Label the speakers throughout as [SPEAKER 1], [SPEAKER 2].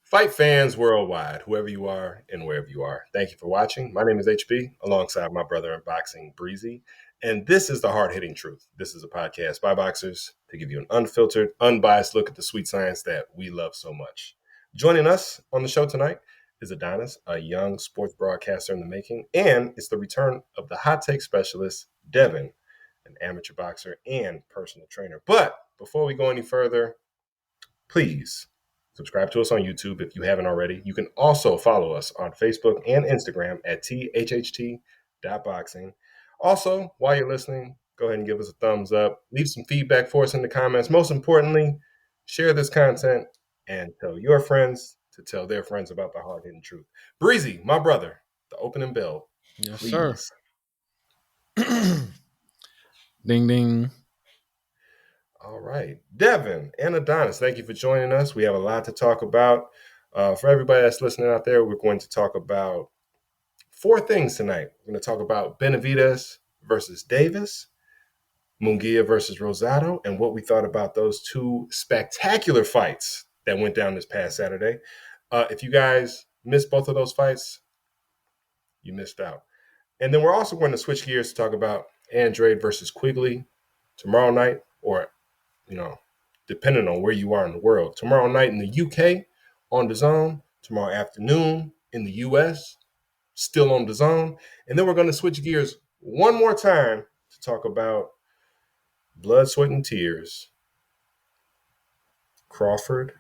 [SPEAKER 1] Fight fans worldwide, whoever you are and wherever you are, thank you for watching. My name is HB, alongside my brother in boxing, Breezy. And this is the hard hitting truth. This is a podcast by boxers to give you an unfiltered, unbiased look at the sweet science that we love so much. Joining us on the show tonight is Adonis, a young sports broadcaster in the making, and it's the return of the hot take specialist, Devin, an amateur boxer and personal trainer. But before we go any further, please subscribe to us on YouTube if you haven't already. You can also follow us on Facebook and Instagram at thht.boxing. Also, while you're listening, go ahead and give us a thumbs up. Leave some feedback for us in the comments. Most importantly, share this content and tell your friends to tell their friends about the hard-hitting truth. Breezy, my brother, the opening bell,
[SPEAKER 2] Yes,
[SPEAKER 1] please.
[SPEAKER 2] sir. Ding, ding.
[SPEAKER 1] All right. Devin and Adonis, thank you for joining us. We have a lot to talk about. For everybody that's listening out there, we're going to talk about four things tonight. We're going to talk about Benavidez versus Davis, Munguia versus Rosado, and what we thought about those two spectacular fights that went down this past Saturday. If you guys missed both of those fights, you missed out. And then we're also going to switch gears to talk about Andrade versus Quigley tomorrow night, or depending on where you are in the world. Tomorrow night in the UK on DAZN, tomorrow afternoon in the US, still on DAZN. And then we're going to switch gears one more time to talk about blood, sweat, and tears. Crawford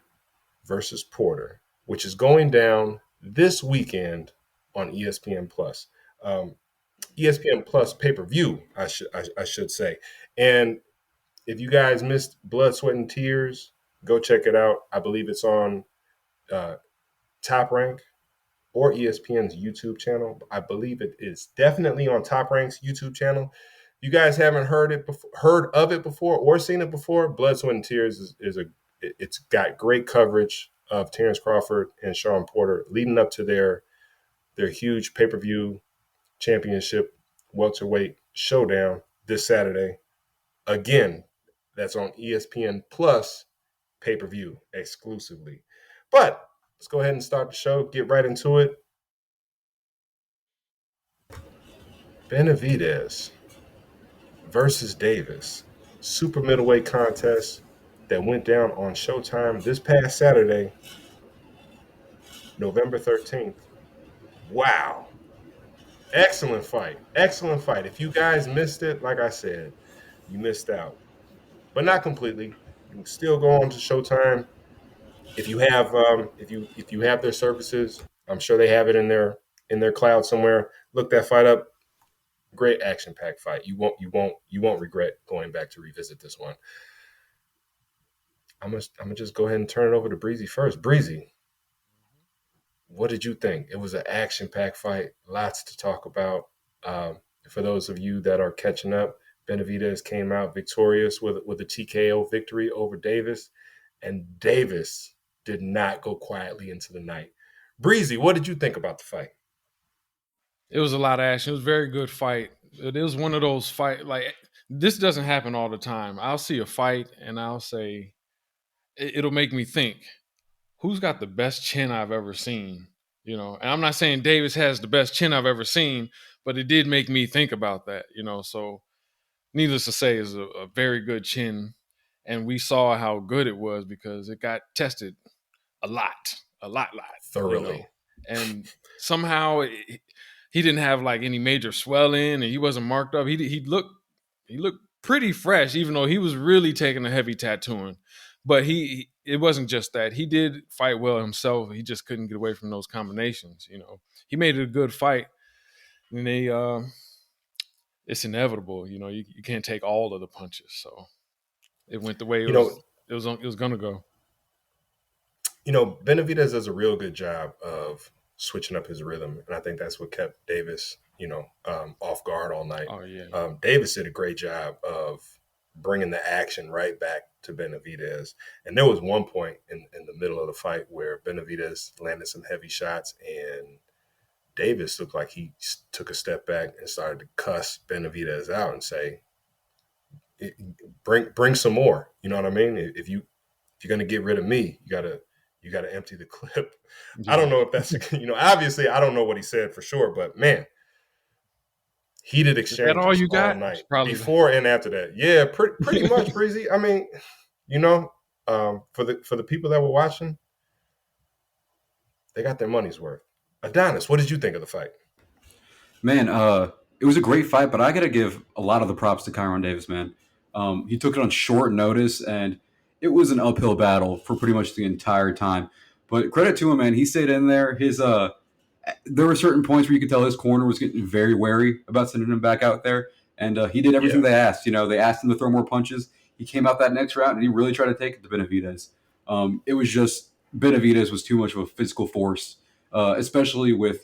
[SPEAKER 1] versus Porter, which is going down this weekend on ESPN Plus. ESPN Plus pay-per-view, I should say. And if you guys missed Blood, Sweat, and Tears, go check it out. I believe it's on Top Rank or ESPN's YouTube channel. I believe it is definitely on Top Rank's YouTube channel. If you guys haven't heard of it before or seen it before, Blood, Sweat, and Tears it's got great coverage of Terrence Crawford and Shawn Porter leading up to their huge pay-per-view championship welterweight showdown this Saturday. Again, that's on ESPN Plus pay-per-view exclusively. But let's go ahead and start the show, get right into it. Benavidez versus Davis, super middleweight contest that went down on Showtime this past Saturday, November 13th. Wow. Excellent fight. Excellent fight. If you guys missed it, like I said, you missed out. But not completely. You can still go on to Showtime. If you have if you have their services, I'm sure they have it in their cloud somewhere. Look that fight up. Great action-packed fight. You won't regret going back to revisit this one. I'm gonna just go ahead and turn it over to Breezy first. Breezy, what did you think? It was an action-packed fight. Lots to talk about. For those of you that are catching up, Benavidez came out victorious with a TKO victory over Davis, and Davis did not go quietly into the night. Breezy, what did you think about the fight?
[SPEAKER 2] It was a lot of action. It was a very good fight. It was one of those fight like this doesn't happen all the time. I'll see a fight and I'll say it'll make me think, who's got the best chin I've ever seen? And I'm not saying Davis has the best chin I've ever seen, but it did make me think about that. So needless to say, is a very good chin, and we saw how good it was because it got tested a lot.
[SPEAKER 1] Thoroughly.
[SPEAKER 2] And somehow he didn't have like any major swelling, and he wasn't marked up. He looked pretty fresh, even though he was really taking a heavy tattooing. But it wasn't just that. He did fight well himself. He just couldn't get away from those combinations. He made it a good fight, and it's inevitable. You can't take all of the punches, so it went the way it was going to go.
[SPEAKER 1] Benavidez does a real good job of switching up his rhythm, and I think that's what kept Davis, off guard all night.
[SPEAKER 2] Oh yeah.
[SPEAKER 1] Davis did a great job of bringing the action right back to Benavidez, and there was one point in the middle of the fight where Benavidez landed some heavy shots, and Davis looked like he took a step back and started to cuss Benavidez out and say, "Bring some more." You know what I mean? If you're going to get rid of me, you you got to empty the clip.
[SPEAKER 2] Yeah.
[SPEAKER 1] I don't know if that's, obviously I don't know what he said for sure, but man, heated
[SPEAKER 2] Is that all
[SPEAKER 1] exchanges
[SPEAKER 2] you
[SPEAKER 1] all
[SPEAKER 2] got?
[SPEAKER 1] night
[SPEAKER 2] It's probably
[SPEAKER 1] before and after that. Yeah, pretty much, Breezy. I mean, for the people that were watching, they got their money's worth. Adonis, what did you think of the fight?
[SPEAKER 3] Man, it was a great fight, but I got to give a lot of the props to Kyron Davis, man. He took it on short notice, and it was an uphill battle for pretty much the entire time. But credit to him, man. He stayed in there. There were certain points where you could tell his corner was getting very wary about sending him back out there, and he did everything
[SPEAKER 1] Yeah.
[SPEAKER 3] they asked. They asked him to throw more punches. He came out that next round, and he really tried to take it to Benavidez. It was just Benavidez was too much of a physical force, especially with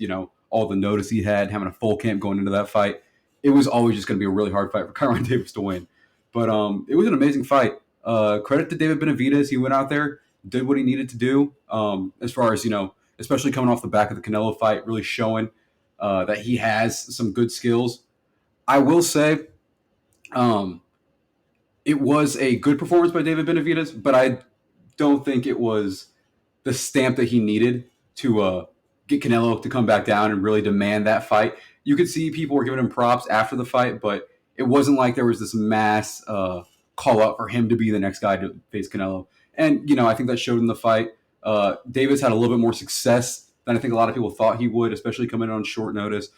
[SPEAKER 3] all the notice he had, having a full camp going into that fight. It was always just going to be a really hard fight for Kyron Davis to win. But it was an amazing fight. Credit to David Benavidez. He went out there, did what he needed to do. As far as, especially coming off the back of the Canelo fight, really showing that he has some good skills. I will say it was a good performance by David Benavidez, but I don't think it was the stamp that he needed to get Canelo to come back down and really demand that fight. You could see people were giving him props after the fight, but it wasn't like there was this mass call out for him to be the next guy to face Canelo. And, I think that showed in the fight. Davis had a little bit more success than I think a lot of people thought he would, especially coming in on short notice,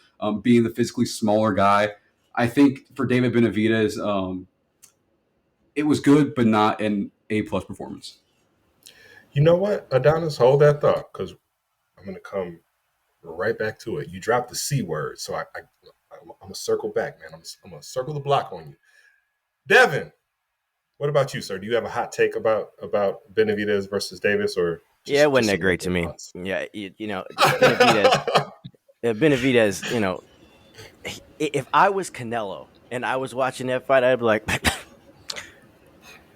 [SPEAKER 3] being the physically smaller guy. I think for David Benavidez, it was good, but not an A-plus performance.
[SPEAKER 1] You know what, Adonis, hold that thought, because I'm going to come right back to it. You dropped the C word, so I'm going to circle back, man. I'm going to circle the block on you. Devin, what about you, sir? Do you have a hot take about Benavidez versus Davis, or
[SPEAKER 4] it wasn't that great to me. Yeah, Benavidez, Benavidez, if I was Canelo and I was watching that fight, I'd be like,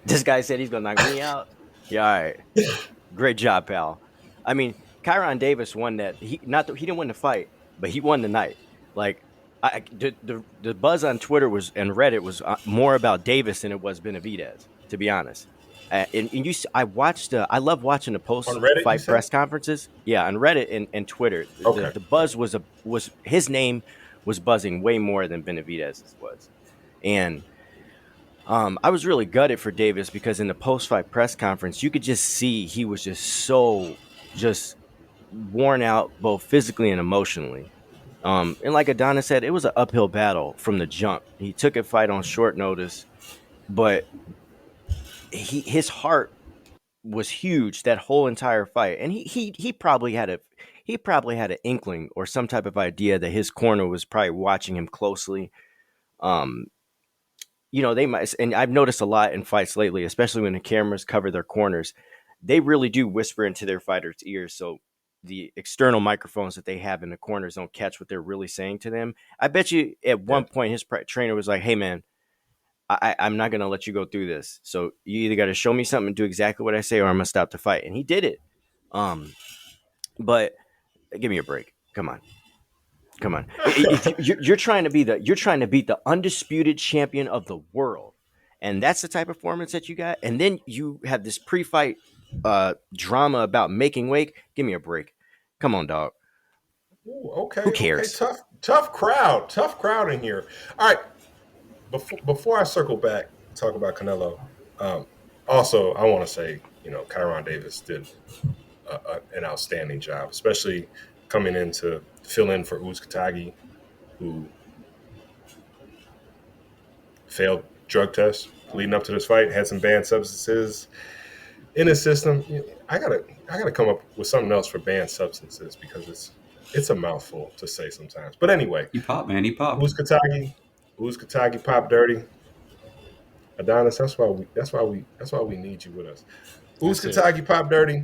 [SPEAKER 4] this guy said he's going to knock me out. Yeah, all right. Great job, pal. I mean, Kyron Davis won that. He didn't win the fight, but he won the night. Like, the buzz on Twitter and Reddit was more about Davis than it was Benavidez, to be honest. I love watching the post-fight press conferences. Yeah, on Reddit and Twitter.
[SPEAKER 1] Okay.
[SPEAKER 4] The buzz was his name was buzzing way more than Benavidez's was, and I was really gutted for Davis because in the post-fight press conference, you could just see he was just worn out both physically and emotionally. And like Adonis said, it was an uphill battle from the jump. He took a fight on short notice, but his heart was huge that whole entire fight, and he probably had an inkling or some type of idea that his corner was probably watching him closely. They might, and I've noticed a lot in fights lately, especially when the cameras cover their corners, they really do whisper into their fighters' ears, so the external microphones that they have in the corners don't catch what they're really saying to them. I bet you at one point his trainer was like, "Hey, man, I'm not going to let you go through this. So you either got to show me something and do exactly what I say, or I'm going to stop the fight." And he did it. But give me a break. Come on. You're trying to beat the undisputed champion of the world, and that's the type of performance that you got. And then you have this pre-fight drama about making weight. Give me a break. Come on, dog.
[SPEAKER 1] Ooh, okay.
[SPEAKER 4] Who cares?
[SPEAKER 1] Okay. Tough crowd in here. All right. Before I circle back and talk about Canelo, also I want to say, Kyron Davis did an outstanding job, especially coming in to fill in for Uzcategui, who failed drug tests leading up to this fight, had some banned substances in his system. I gotta come up with something else for banned substances because it's a mouthful to say sometimes. But anyway,
[SPEAKER 3] he popped, man. He popped.
[SPEAKER 1] Uzcategui popped dirty. Adonis, that's why we need you with us. Uzcategui popped dirty.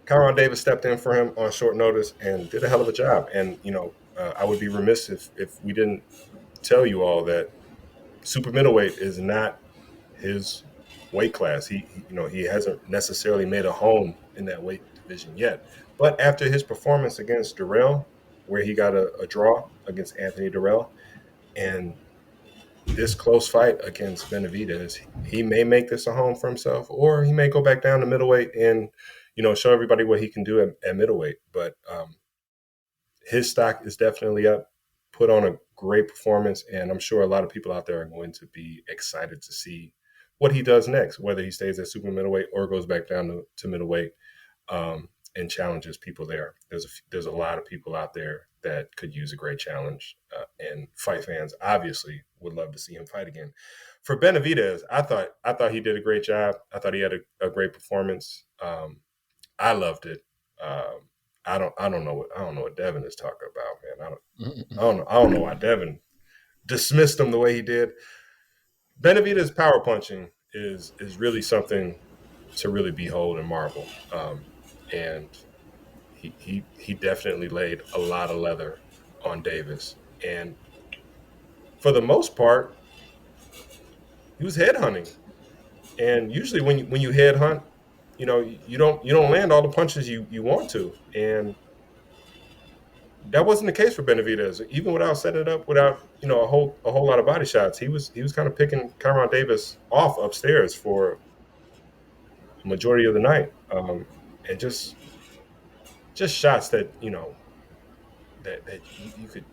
[SPEAKER 1] Kyron Davis stepped in for him on short notice and did a hell of a job. And I would be remiss if we didn't tell you all that super middleweight is not his weight class. He hasn't necessarily made a home in that weight division yet. But after his performance against Durrell, where he got a draw against Anthony Durrell, and this close fight against Benavidez, he may make this a home for himself, or he may go back down to middleweight and show everybody what he can do at middleweight. But his stock is definitely up. Put on a great performance, and I'm sure a lot of people out there are going to be excited to see what he does next, whether he stays at super middleweight or goes back down to middleweight and challenges people there. There's a lot of people out there that could use a great challenge, and fight fans obviously would love to see him fight again. For Benavidez, I thought he did a great job. I thought he had a great performance. I loved it. I don't know what Devin is talking about, man. I don't know why Devin dismissed him the way he did. Benavidez power punching is really something to really behold and marvel. And he definitely laid a lot of leather on Davis. And for the most part, he was headhunting. And usually when you headhunt, you don't land all the punches you want to. And that wasn't the case for Benavidez. Even without setting it up, without a whole lot of body shots, he was kind of picking Kyron Davis off upstairs for a majority of the night, and just shots that that you could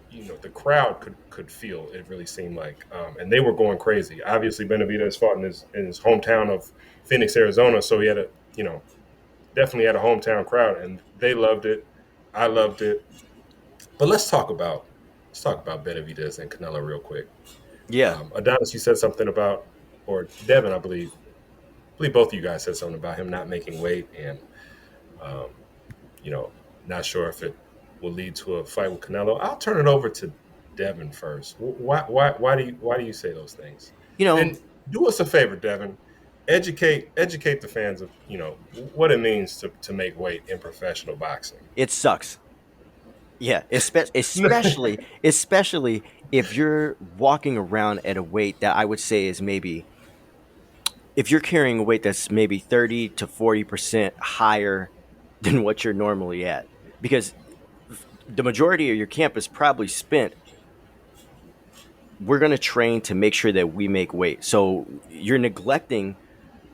[SPEAKER 1] the crowd could feel. It really seemed like, and they were going crazy. Obviously, Benavidez fought in his hometown of Phoenix, Arizona, so he had definitely had a hometown crowd, and they loved it. I loved it. But let's talk about Benavidez and Canelo real quick.
[SPEAKER 4] Yeah.
[SPEAKER 1] Adonis, you said something about, or Devin, I believe both of you guys said something about him not making weight, and not sure if it will lead to a fight with Canelo. I'll turn it over to Devin first. Why do you say those things? And do us a favor, Devin. Educate the fans of what it means to make weight in professional boxing.
[SPEAKER 4] It sucks. Yeah, especially if you're walking around at a weight that I would say is maybe, if you're carrying a weight that's maybe 30 to 40% higher than what you're normally at, because the majority of your camp is probably spent. We're going to train to make sure that we make weight. So you're neglecting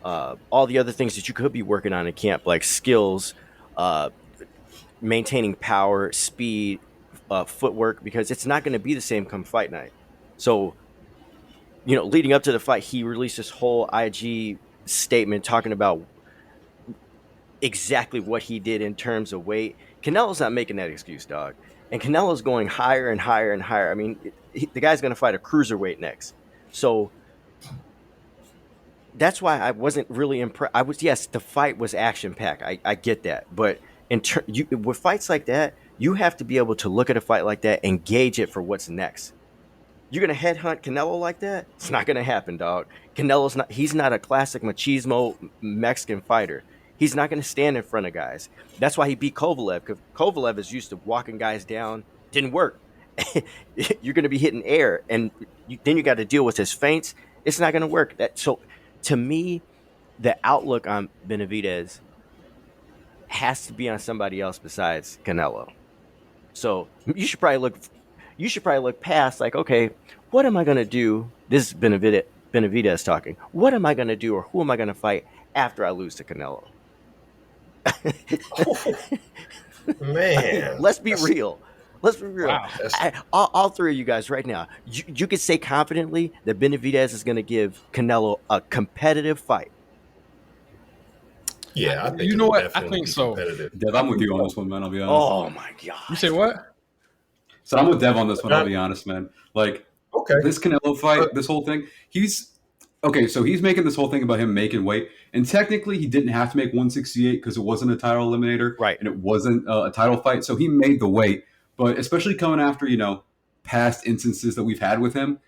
[SPEAKER 4] all the other things that you could be working on in camp, like skills, maintaining power, speed, footwork, because it's not going to be the same come fight night. So, leading up to the fight, he released this whole IG statement talking about exactly what he did in terms of weight. Canelo's not making that excuse, dog. And Canelo's going higher and higher and higher. I mean, the guy's going to fight a cruiserweight next. So that's why I wasn't really impressed. Yes, the fight was action-packed. I get that. But with fights like that, you have to be able to look at a fight like that and gauge it for what's next. You're going to headhunt Canelo like that? It's not going to happen, dog. He's not a classic machismo Mexican fighter. He's not going to stand in front of guys. That's why he beat Kovalev, because Kovalev is used to walking guys down. Didn't work. You're going to be hitting air, and then you got to deal with his feints. It's not going to work. So, to me, the outlook on Benavidez has to be on somebody else besides Canelo. So you should probably look past, like, okay, what am I going to do? This is Benavidez talking. What am I going to do, or who am I going to fight after I lose to Canelo?
[SPEAKER 1] Man,
[SPEAKER 4] let's be real.
[SPEAKER 2] Wow.
[SPEAKER 4] All three of you guys right now, you could say confidently that Benavidez is going to give Canelo a competitive fight.
[SPEAKER 1] Yeah, I think
[SPEAKER 2] you know what? I think so.
[SPEAKER 3] Dev, I'm with you on this one, man. I'll be honest.
[SPEAKER 4] Oh my god!
[SPEAKER 2] You say what?
[SPEAKER 3] So I'm with Dev on this one. I'll be honest, man. Like, this Canelo fight, this whole thing. So he's making this whole thing about him making weight, and technically he didn't have to make 168 because it wasn't a title eliminator,
[SPEAKER 4] right?
[SPEAKER 3] And it wasn't a title fight, so he made the weight. But especially coming after past instances that we've had with him,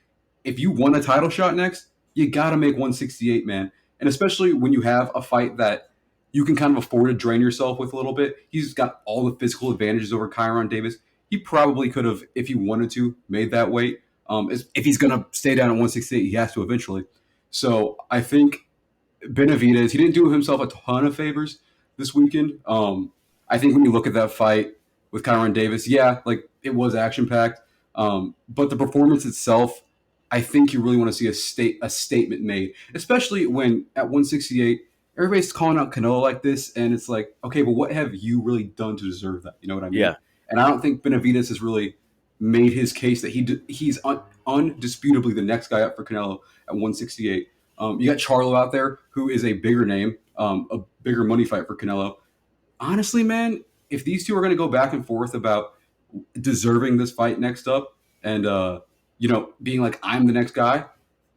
[SPEAKER 3] if you want a title shot next, you got to make 168, man. And especially when you have a fight that you can kind of afford to drain yourself with a little bit. He's got all the physical advantages over Kyron Davis. He probably could have, if he wanted to, made that weight. If he's going to stay down at 168, he has to eventually. So I think Benavidez, he didn't do himself a ton of favors this weekend. I think when you look at that fight with Kyron Davis, yeah, like, it was action-packed. But the performance itself, I think you really want to see a statement made, especially when at 168, everybody's calling out Canelo like this, and it's like, okay, but what have you really done to deserve that? You know what I mean?
[SPEAKER 4] Yeah.
[SPEAKER 3] And I don't think Benavidez has really made his case that he's undisputably the next guy up for Canelo at 168. You got Charlo out there, who is a bigger name, a bigger money fight for Canelo. Honestly, man, if these two are going to go back and forth about deserving this fight next up, and being like, I'm the next guy,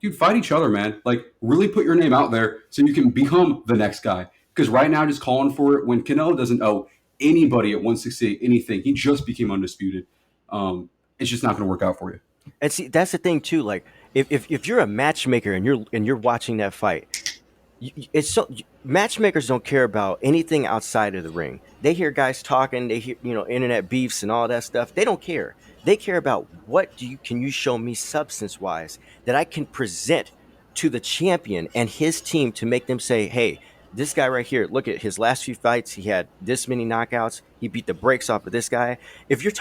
[SPEAKER 3] dude, fight each other, man. Like, really put your name out there so you can become the next guy. Because right now, just calling for it when Canelo doesn't owe anybody at 168 anything. He just became undisputed. It's just not going to work out for you.
[SPEAKER 4] And see, that's the thing too. Like, if you're a matchmaker and you're watching that fight, matchmakers don't care about anything outside of the ring. They hear guys talking, they hear internet beefs and all that stuff. They don't care. They care about can you show me substance wise that I can present to the champion and his team to make them say, hey, this guy right here, look at his last few fights. He had this many knockouts. He beat the brakes off of this guy. If you're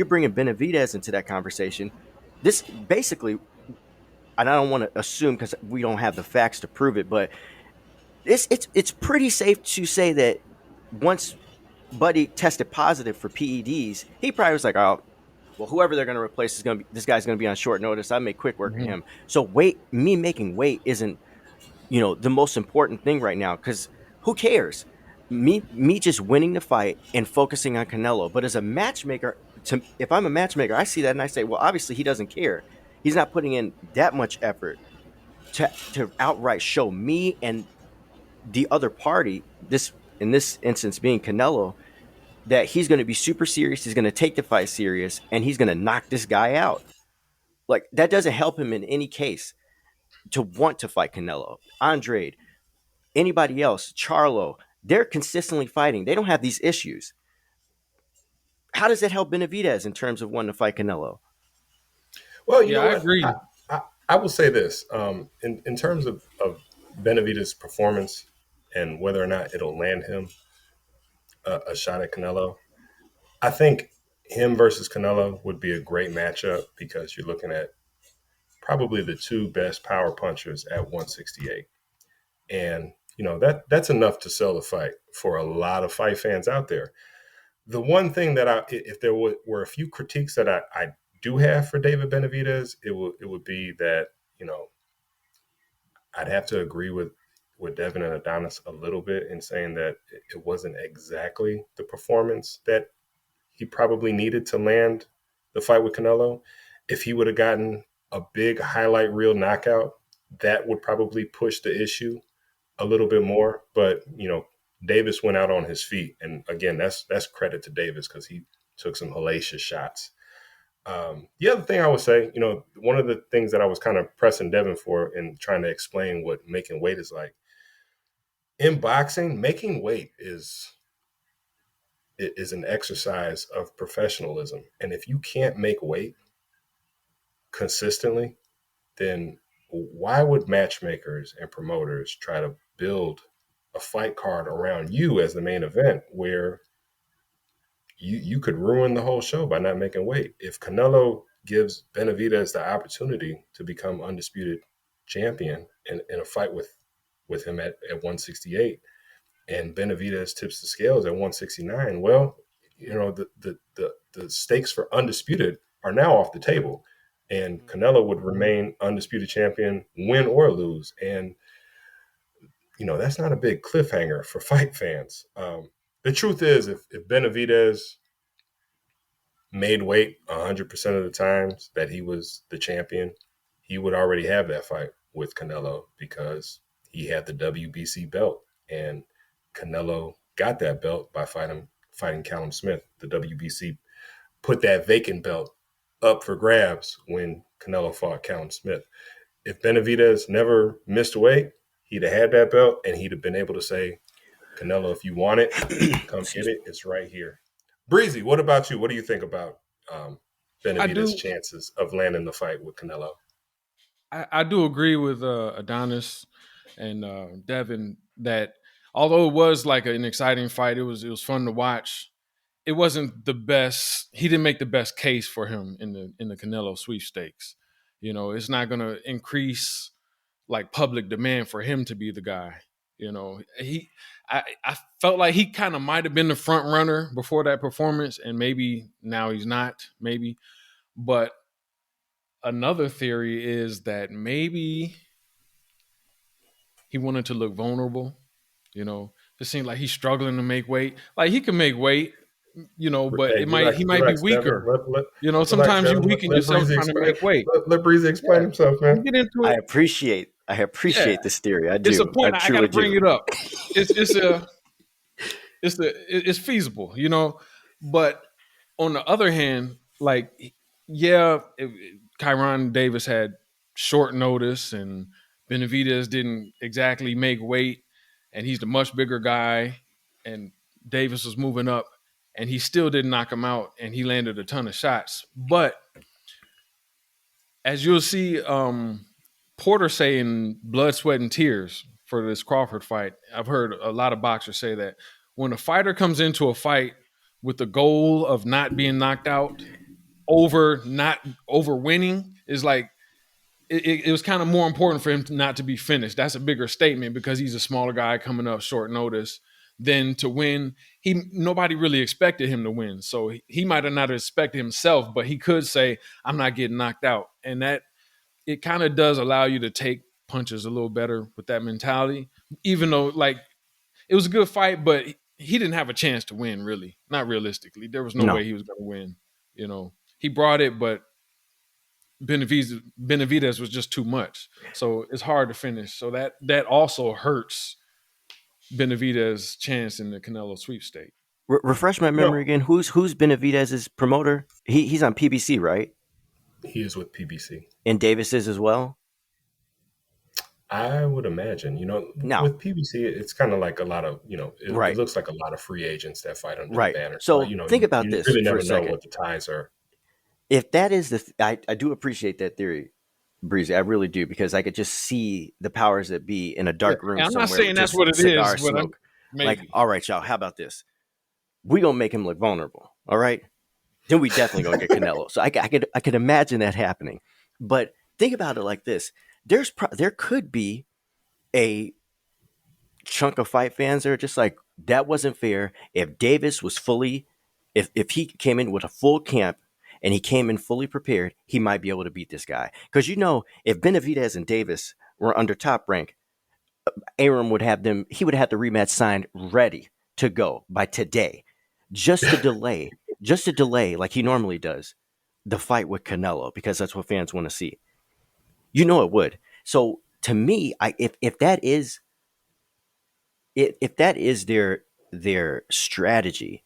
[SPEAKER 4] bringing Benavidez into that conversation, this basically, and I don't want to assume because we don't have the facts to prove it, but it's pretty safe to say that once Buddy tested positive for PEDs, he probably was like, oh, well, whoever they're going to replace this guy's going to be on short notice. I make quick work of him. So me making weight isn't, the most important thing right now, because who cares? Me just winning the fight and focusing on Canelo. But as a matchmaker, if I'm a matchmaker, I see that and I say, well, obviously he doesn't care. He's not putting in that much effort to outright show me and the other party, in this instance being Canelo, that he's going to be super serious. He's going to take the fight serious, and he's going to knock this guy out. Like, that doesn't help him in any case to want to fight Canelo. Andrade, anybody else, Charlo, they're consistently fighting. They don't have these issues. How does it help Benavidez in terms of wanting to fight Canelo?
[SPEAKER 1] Well, you know
[SPEAKER 2] I
[SPEAKER 1] what?
[SPEAKER 2] agree.
[SPEAKER 1] I will say this. In terms of Benavidez's performance and whether or not it'll land him a shot at Canelo, I think him versus Canelo would be a great matchup because you're looking at probably the two best power punchers at 168. And, that's enough to sell the fight for a lot of fight fans out there. The one thing that if there were a few critiques that I do have for David Benavidez, it would be that, I'd have to agree with Devin and Adonis a little bit in saying that it wasn't exactly the performance that he probably needed to land the fight with Canelo. If he would have gotten a big highlight reel knockout, that would probably push the issue a little bit more. But, Davis went out on his feet. And again, that's credit to Davis because he took some hellacious shots. The other thing I would say, one of the things that I was kind of pressing Devin for in trying to explain what making weight is like, in boxing, making weight is an exercise of professionalism. And if you can't make weight consistently, then why would matchmakers and promoters try to build a fight card around you as the main event where you could ruin the whole show by not making weight? If Canelo gives Benavidez the opportunity to become undisputed champion in a fight with him at 168, and Benavidez tips the scales at 169, well, the stakes for undisputed are now off the table, and Canelo would remain undisputed champion, win or lose. And that's not a big cliffhanger for fight fans. The truth is, if Benavidez made weight 100% of the times that he was the champion, he would already have that fight with Canelo because he had the WBC belt, and Canelo got that belt by fighting Callum Smith. The WBC put that vacant belt up for grabs when Canelo fought Callum Smith. If Benavidez never missed weight, he'd have had that belt, and he'd have been able to say, Canelo, if you want it, come get it. It's right here. Breezy, what about you? What do you think about Benavidez's chances of landing the fight with Canelo?
[SPEAKER 2] I do agree with Adonis and Devin that although it was like an exciting fight, it was fun to watch. It wasn't the best. He didn't make the best case for him in the Canelo sweepstakes. It's not going to increase like public demand for him to be the guy. You know, I felt like he kind of might have been the front runner before that performance, and maybe now he's not. Maybe, but another theory is that maybe he wanted to look vulnerable. You know, it seemed like he's struggling to make weight. Like he can make weight, you know, but
[SPEAKER 1] Hey,
[SPEAKER 2] he might be
[SPEAKER 1] relax, Devin.
[SPEAKER 2] weaker. You know,
[SPEAKER 1] Relax,
[SPEAKER 2] sometimes you
[SPEAKER 1] Devin.
[SPEAKER 2] weaken
[SPEAKER 1] Let
[SPEAKER 2] yourself
[SPEAKER 1] Breezy
[SPEAKER 2] trying to
[SPEAKER 1] explain.
[SPEAKER 2] make weight.
[SPEAKER 1] Let Breezy explain himself,
[SPEAKER 2] You
[SPEAKER 1] man.
[SPEAKER 2] get into
[SPEAKER 4] I
[SPEAKER 2] it.
[SPEAKER 4] appreciate
[SPEAKER 2] Yeah,
[SPEAKER 4] this theory. I
[SPEAKER 2] it's a
[SPEAKER 4] do. I
[SPEAKER 2] point. I got to
[SPEAKER 4] truly
[SPEAKER 2] bring
[SPEAKER 4] do.
[SPEAKER 2] it up. It's feasible, you know. But on the other hand, like, yeah, Kyron Davis had short notice, and Benavidez didn't exactly make weight, and he's the much bigger guy, and Davis was moving up, and he still didn't knock him out, and he landed a ton of shots. But as you'll see, Porter saying blood, sweat, and tears for this Crawford fight. I've heard a lot of boxers say that when a fighter comes into a fight with the goal of not being knocked out over winning, is like it was kind of more important for him not to be finished. That's a bigger statement because he's a smaller guy coming up short notice than to win. Nobody really expected him to win, so he might have not expected himself, but he could say, "I'm not getting knocked out," and that it kind of does allow you to take punches a little better with that mentality. Even though, like, it was a good fight, but he didn't have a chance to win. Really, not realistically, there was no way he was going to win. You know, he brought it, but Benavidez was just too much, so it's hard to finish. So that also hurts Benavidez's chance in the Canelo sweepstake.
[SPEAKER 4] Refresh my memory again. Who's Benavidez's promoter? He's on PBC, right?
[SPEAKER 1] He is with PBC.
[SPEAKER 4] And Davis is as well?
[SPEAKER 1] I would imagine, with PBC, it's kind of like a lot of, it looks like a lot of free agents that fight under the banner.
[SPEAKER 4] So think about this
[SPEAKER 1] really
[SPEAKER 4] for
[SPEAKER 1] never
[SPEAKER 4] a second.
[SPEAKER 1] know what the ties are.
[SPEAKER 4] If that is I do appreciate that theory, Breezy. I really do, because I could just see the powers that be in a dark room
[SPEAKER 2] I'm
[SPEAKER 4] somewhere.
[SPEAKER 2] not saying
[SPEAKER 4] with
[SPEAKER 2] that's
[SPEAKER 4] just
[SPEAKER 2] what it
[SPEAKER 4] cigar
[SPEAKER 2] is, but
[SPEAKER 4] smoke.
[SPEAKER 2] maybe.
[SPEAKER 4] Like, all right, y'all, how about this? We gonna make him look vulnerable, all right? Then we definitely gonna get Canelo. So I could imagine that happening. But think about it like this: there could be a chunk of fight fans that are just like, that wasn't fair. If Davis was if he came in with a full camp and he came in fully prepared, he might be able to beat this guy. Because if Benavidez and Davis were under Top Rank, Arum would have the rematch signed ready to go by today, just to delay like he normally does the fight with Canelo, because that's what fans want to see. It would. So to me, if that is their strategy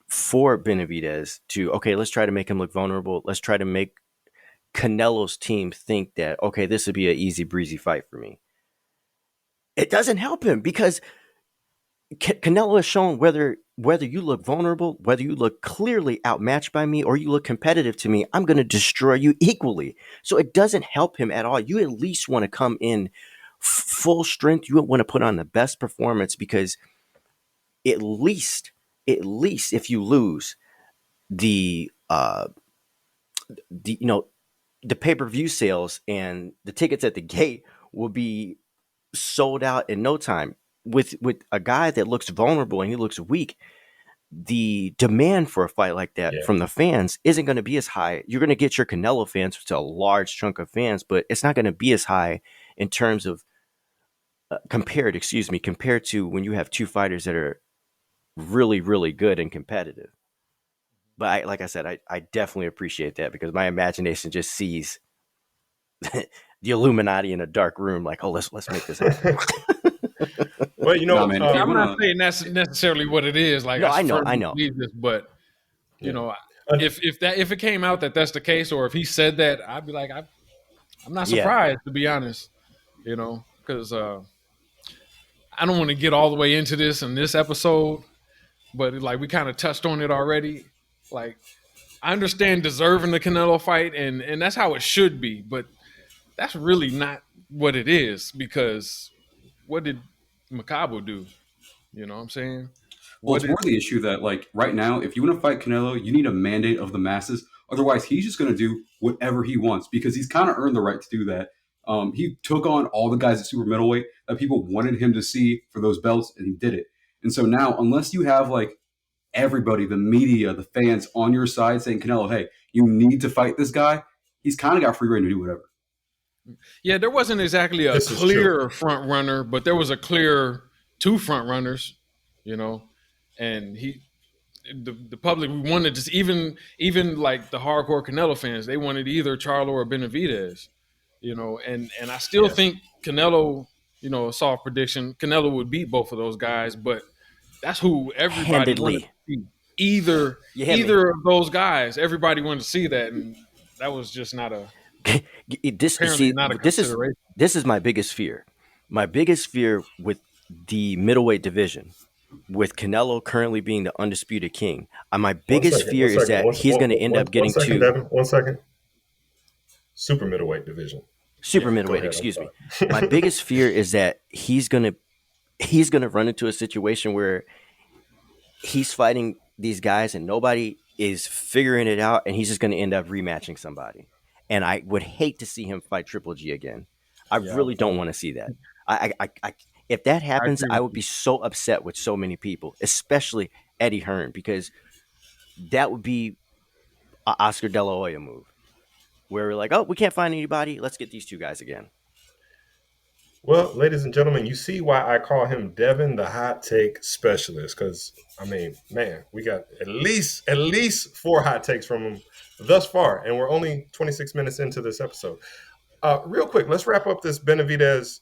[SPEAKER 4] for Benavidez to, okay, let's try to make him look vulnerable. Let's try to make Canelo's team think that, okay, this would be an easy breezy fight for me. It doesn't help him, because Canelo has shown whether you look vulnerable, whether you look clearly outmatched by me, or you look competitive to me, I'm going to destroy you equally. So it doesn't help him at all. You at least want to come in full strength. You want to put on the best performance, because at least if you lose, the pay-per-view sales and the tickets at the gate will be sold out in no time. With a guy that looks vulnerable and he looks weak, the demand for a fight like that from the fans isn't going to be as high. You're going to get your Canelo fans, which is a large chunk of fans, but it's not going to be as high in terms of compared to when you have two fighters that are really, really good and competitive. But like I said, I definitely appreciate that, because my imagination just sees the Illuminati in a dark room, like, oh, let's make this happen.
[SPEAKER 1] Well,
[SPEAKER 2] I'm not saying that's necessarily what it is. Like,
[SPEAKER 4] no, I know.
[SPEAKER 2] This, but if it came out that that's the case, or if he said that, I'd be like, I'm not surprised, to be honest. Because I don't want to get all the way into this in this episode, but like we kind of touched on it already. Like, I understand deserving the Canelo fight, and that's how it should be, but that's really not what it is, because what did Macabo do? You know what I'm saying?
[SPEAKER 3] Well, it's more the issue that, like, right now, if you want to fight Canelo, you need a mandate of the masses. Otherwise, he's just going to do whatever he wants, because he's kind of earned the right to do that. He took on all the guys at super middleweight that people wanted him to see for those belts, and he did it. And so now, unless you have like everybody, the media, the fans on your side saying, Canelo, hey, you need to fight this guy, he's kind of got free reign to do whatever.
[SPEAKER 2] Yeah, there wasn't exactly a
[SPEAKER 1] This is true.
[SPEAKER 2] clear front runner, but there was a clear two front runners, and the public wanted to even like the hardcore Canelo fans, they wanted either Charlo or Benavidez, and I still think Canelo, a soft prediction, Canelo would beat both of those guys, but that's who everybody wanted to see. Either of those guys, everybody wanted to see that, and that was just not a not a consideration.
[SPEAKER 4] This is my biggest fear. My biggest fear with the middleweight division, with Canelo currently being the undisputed king, my biggest fear is that he's going to end up getting to...
[SPEAKER 1] 1 second. Super middleweight division.
[SPEAKER 4] Super middleweight, excuse me. My biggest fear is that he's going to run into a situation where he's fighting these guys and nobody is figuring it out, and he's just going to end up rematching somebody. And I would hate to see him fight Triple G again. I really don't want to see that. If that happens, I would be so upset with so many people, especially Eddie Hearn, because that would be an Oscar De La Hoya move, where we're like, oh, we can't find anybody. Let's get these two guys again.
[SPEAKER 1] Well, ladies and gentlemen, you see why I call him Devin the hot take specialist, because, I mean, man, we got at least 4 hot takes from him thus far, and we're only 26 minutes into this episode. Real quick, let's wrap up this Benavidez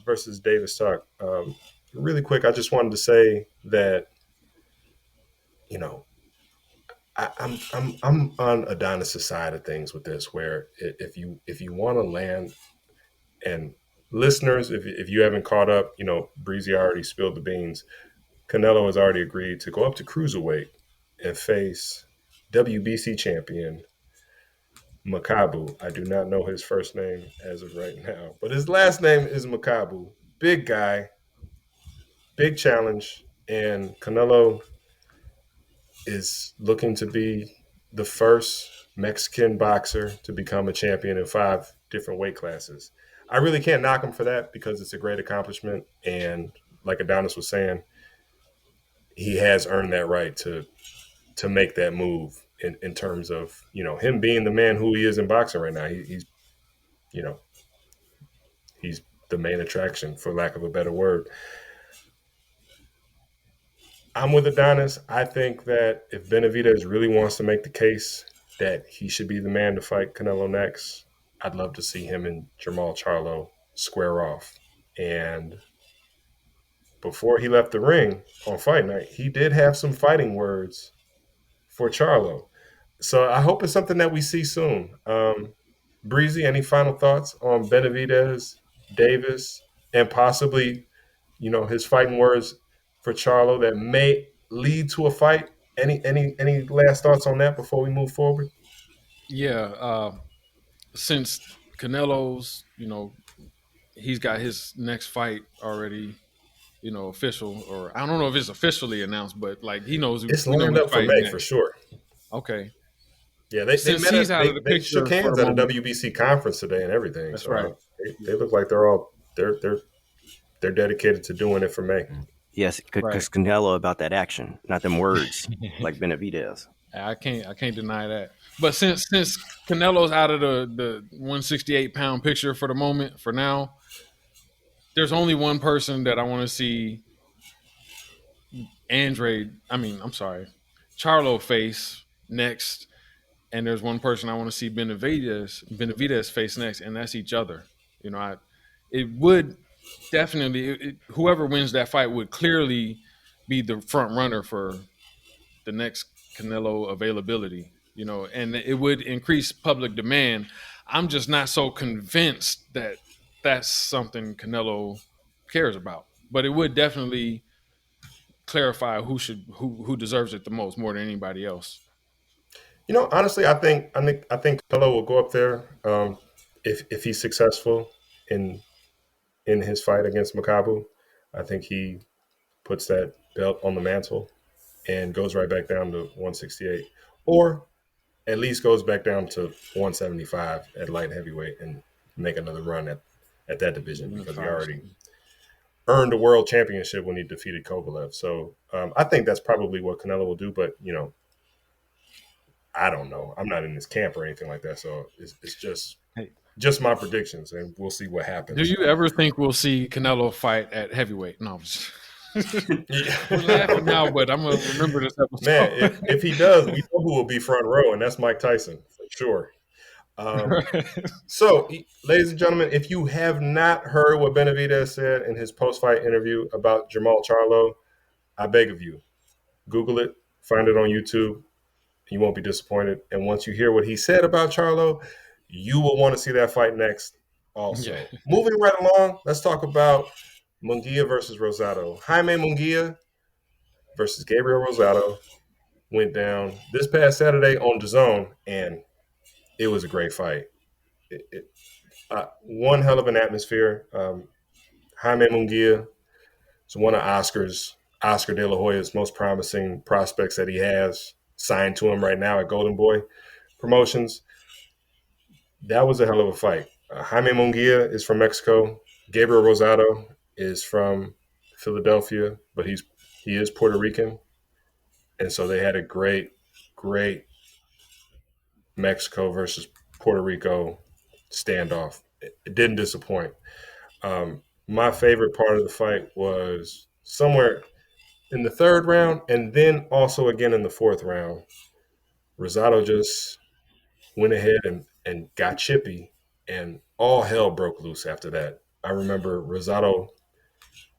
[SPEAKER 1] versus Davis talk. Really quick, I just wanted to say that, I'm on Adonis' side of things with this, where if you want to land, and listeners, if you haven't caught up, Breezy already spilled the beans. Canelo has already agreed to go up to cruiserweight and face WBC champion Makabu. I do not know his first name as of right now, but his last name is Makabu. Big guy, big challenge, and Canelo is looking to be the first Mexican boxer to become a champion in 5 different weight classes. I really can't knock him for that because it's a great accomplishment, and like Adonis was saying, he has earned that right to make that move in terms of, him being the man who he is in boxing right now. He's the main attraction, for lack of a better word. I'm with Adonis. I think that if Benavidez really wants to make the case that he should be the man to fight Canelo next, I'd love to see him and Jermall Charlo square off. And before he left the ring on fight night, he did have some fighting words for Charlo. So I hope it's something that we see soon. Breezy, any final thoughts on Benavidez, Davis, and possibly, his fighting words for Charlo that may lead to a fight? Any last thoughts on that before we move forward?
[SPEAKER 2] Yeah, since Canelo's, he's got his next fight already, official, or I don't know if it's officially announced, but like he knows
[SPEAKER 1] it's lined up for May for sure.
[SPEAKER 2] Okay.
[SPEAKER 1] Yeah, they shook hands at a WBC conference today and everything.
[SPEAKER 2] That's
[SPEAKER 1] so
[SPEAKER 2] right.
[SPEAKER 1] They look like they're dedicated to doing it for May.
[SPEAKER 4] Yes, because Canelo about that action, not them words like Benavidez.
[SPEAKER 2] I can't deny that. But since Canelo's out of the 168-pound picture for the moment, for now, there's only one person that I want to see Charlo face next, and there's one person I want to see Benavidez face next, and that's each other. It would definitely, whoever wins that fight would clearly be the front runner for the next Canelo availability, and it would increase public demand. I'm just not so convinced that that's something Canelo cares about, but it would definitely clarify who deserves it the most, more than anybody else.
[SPEAKER 1] Honestly, I think Canelo will go up there if he's successful in his fight against Makabu. I think he puts that belt on the mantle and goes right back down to 168, or at least goes back down to 175 at light heavyweight and make another run at that division because he already earned a world championship when he defeated Kovalev. So I think that's probably what Canelo will do. But I don't know. I'm not in this camp or anything like that. So it's just my predictions, and we'll see what happens.
[SPEAKER 2] Do you ever think we'll see Canelo fight at heavyweight? No, we're laughing now, but I'm gonna remember this episode.
[SPEAKER 1] Man, if he does, we know who will be front row, and that's Mike Tyson for sure. So, ladies and gentlemen, if you have not heard what Benavidez said in his post-fight interview about Jermall Charlo, I beg of you, Google it, find it on YouTube. You won't be disappointed. And once you hear what he said about Charlo, you will want to see that fight next also. Yeah. Moving right along, let's talk about Munguia versus Rosado. Jaime Munguia versus Gabriel Rosado went down this past Saturday on DAZN, and it was a great fight. One hell of an atmosphere. Jaime Munguia is one of Oscar De La Hoya's most promising prospects that he has signed to him right now at Golden Boy Promotions. That was a hell of a fight. Jaime Munguia is from Mexico. Gabriel Rosado is from Philadelphia, but he is Puerto Rican. And so they had a great Mexico versus Puerto Rico standoff. It didn't disappoint. My favorite part of the fight was somewhere in the third round and then also again in the fourth round. Rosado just went ahead and got chippy, and all hell broke loose after that. I remember Rosado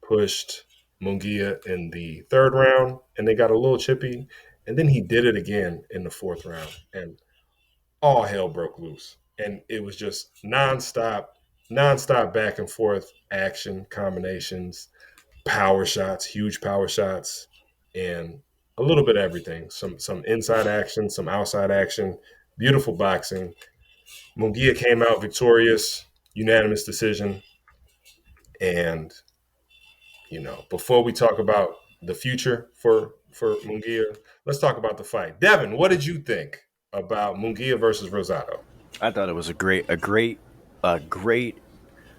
[SPEAKER 1] pushed Munguia in the third round, and they got a little chippy, and then he did it again in the fourth round, and all hell broke loose. And it was just nonstop back and forth action, combinations, power shots, huge power shots, and a little bit of everything. Some inside action, some outside action, beautiful boxing. Munguia came out victorious, unanimous decision. And, before we talk about the future for Munguia, let's talk about the fight. Devin, what did you think about Munguia versus Rosado?
[SPEAKER 4] I thought it was a great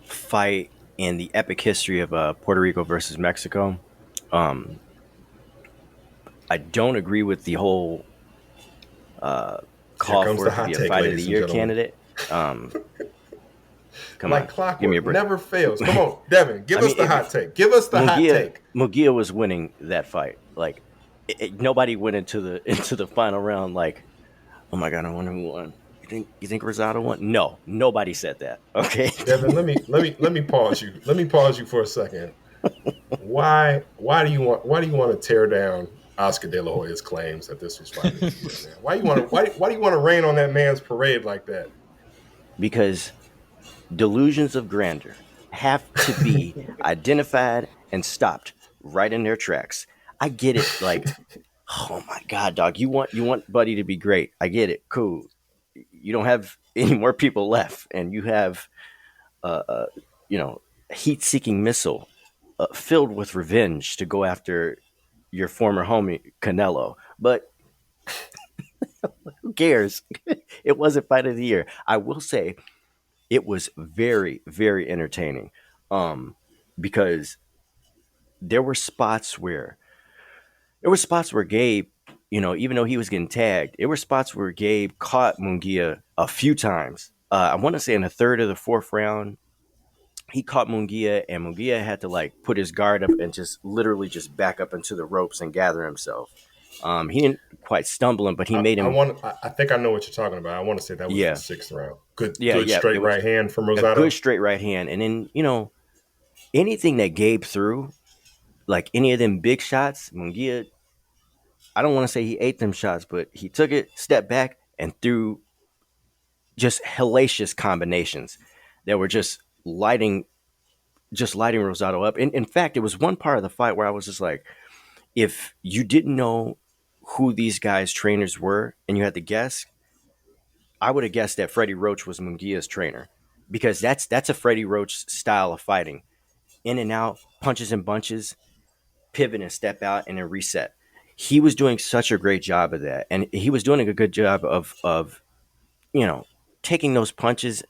[SPEAKER 4] fight in the epic history of Puerto Rico versus Mexico. I don't agree with the whole call for it to be a fight of the year candidate. Come
[SPEAKER 1] on, clockwork, give me a break. Never fails. Come on, Devin, give us the hot take. Give us the hot take.
[SPEAKER 4] Munguia was winning that fight. Like nobody went into the final round like, oh my god, I wonder who won. You think Rosado won? No, nobody said that. Okay,
[SPEAKER 1] Devin, let me pause you. Let me pause you for a second. Why do you want to tear down Oscar De La Hoya's claims that this was fighting of the year, man? Why do you want to rain on that man's parade like that?
[SPEAKER 4] Because delusions of grandeur have to be identified and stopped right in their tracks. I get it. Like, oh my god, dog, you want Buddy to be great. I get it. Cool. You don't have any more people left, and you have heat-seeking missile filled with revenge to go after your former homie Canelo. But who cares? It wasn't fight of the year. I will say it was very, very entertaining, because there were spots where Gabe, even though he was getting tagged, there were spots where Gabe caught Munguia a few times. I want to say in the third or the fourth round, he caught Munguia, and Munguia had to put his guard up and just literally just back up into the ropes and gather himself. He didn't quite stumble him, but he made him.
[SPEAKER 1] I think I know what you're talking about. I want to say that was the sixth round. Good straight right hand from Rosado.
[SPEAKER 4] Good straight right hand, and then anything that Gabe threw, like any of them big shots, Munguia, I don't want to say he ate them shots, but he took it, stepped back, and threw just hellacious combinations that were just lighting Rosado up. And in fact, it was one part of the fight where I was just like, if you didn't know who these guys' trainers were and you had to guess, I would have guessed that Freddie Roach was Munguia's trainer, because that's a Freddie Roach style of fighting. In and out, punches and bunches, pivot and step out, and then reset. He was doing such a great job of that, and he was doing a good job of taking those punches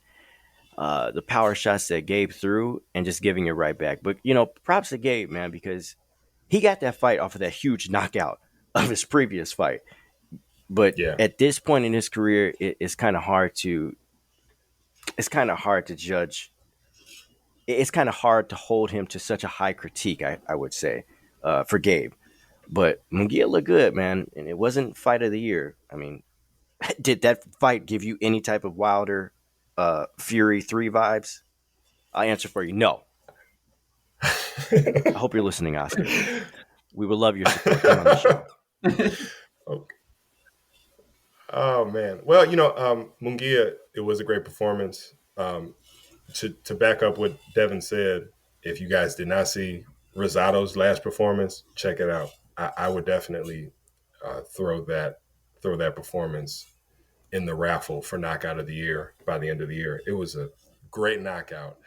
[SPEAKER 4] the power shots that Gabe threw and just giving it right back. But props to Gabe, man, because he got that fight off of that huge knockout of his previous fight. But
[SPEAKER 1] Yeah.
[SPEAKER 4] at this point in his career, it's kind of hard to judge. It's kind of hard to hold him to such a high critique, I would say, for Gabe. But Munguia looked good, man, and it wasn't fight of the year. I mean, did that fight give you any type of Wilder Fury 3 vibes? I'll answer for you, no. I hope you're listening, Oscar. We would love your support. Come on the show.
[SPEAKER 1] Okay. Oh man. Well, Munguia, it was a great performance. To back up what Devin said, if you guys did not see Rosado's last performance, check it out. I would definitely throw that performance in the raffle for knockout of the year by the end of the year. It was a great knockout.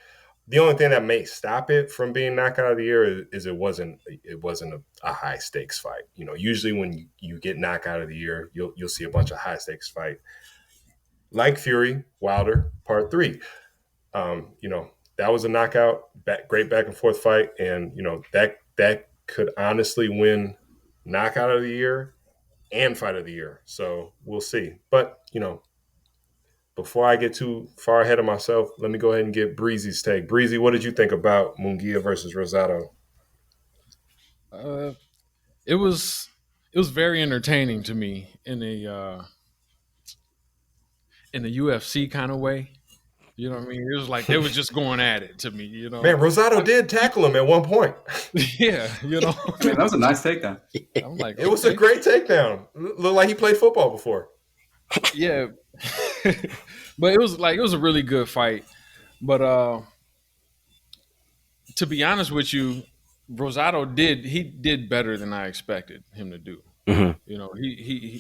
[SPEAKER 1] The only thing that may stop it from being knockout of the year is it wasn't a high stakes fight. Usually when you get knockout of the year, you'll see a bunch of high stakes fight like Fury Wilder Part 3. That was a knockout, great back and forth fight, and that could honestly win knockout of the year and fight of the year. So we'll see. But before I get too far ahead of myself, let me go ahead and get Breezy's take. Breezy, what did you think about Munguia versus Rosado?
[SPEAKER 2] It was very entertaining to me in a UFC kind of way. You know what I mean? It was like they was just going at it to me.
[SPEAKER 1] Man, Rosado did tackle him at one point.
[SPEAKER 2] Yeah,
[SPEAKER 3] Man, that was a nice takedown.
[SPEAKER 2] I'm like,
[SPEAKER 1] it was a great takedown. Looked like he played football before.
[SPEAKER 2] Yeah, but it was a really good fight. But to be honest with you, Rosado did better than I expected him to do.
[SPEAKER 4] Mm-hmm.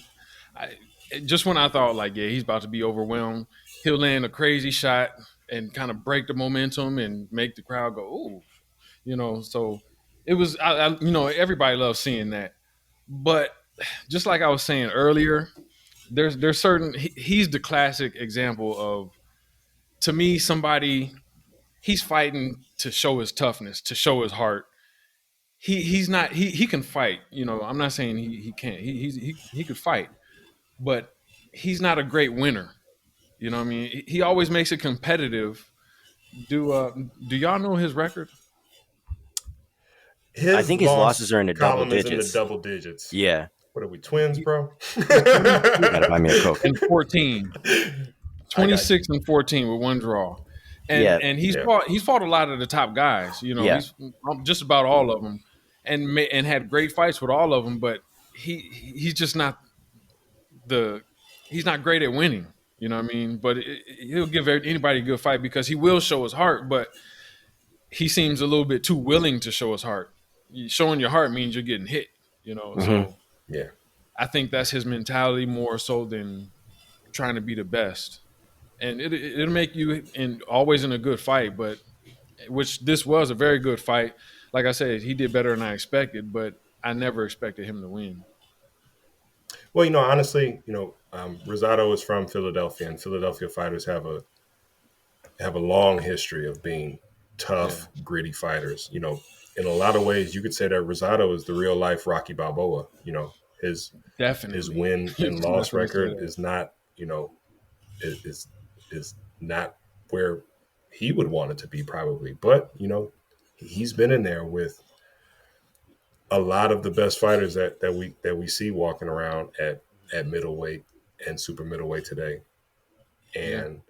[SPEAKER 2] Just when I thought he's about to be overwhelmed, he'll land a crazy shot and kind of break the momentum and make the crowd go, ooh, So it was, everybody loves seeing that. But just like I was saying earlier, there's certain he's the classic example of, to me, somebody he's fighting to show his toughness, to show his heart. He's not he can fight. I'm not saying he can't. He could fight, but he's not a great winner. You know what I mean? He always makes it competitive. Do y'all know his record?
[SPEAKER 4] I think his losses are in the double digits.
[SPEAKER 1] In the double digits.
[SPEAKER 4] Yeah.
[SPEAKER 1] What are we, twins, bro?
[SPEAKER 4] You gotta buy me a Coke.
[SPEAKER 2] And 14. 26 and 14 with one draw. And he's fought a lot of the top guys. He's just about all of them, and had great fights with all of them. But he's just not he's not great at winning. You know what I mean? But he'll give anybody a good fight because he will show his heart. But he seems a little bit too willing to show his heart. Showing your heart means you're getting hit.
[SPEAKER 4] Mm-hmm.
[SPEAKER 2] So
[SPEAKER 1] yeah,
[SPEAKER 2] I think that's his mentality more so than trying to be the best. And it'll make you always in a good fight, but which this was a very good fight. Like I said, he did better than I expected, but I never expected him to win.
[SPEAKER 1] Well, honestly, Rosado is from Philadelphia, and Philadelphia fighters have a long history of being tough, gritty fighters. In a lot of ways, you could say that Rosado is the real life Rocky Balboa. His win and loss record is not, is not where he would want it to be probably. But, he's been in there with a lot of the best fighters that we see walking around at middleweight and super middleweight today. And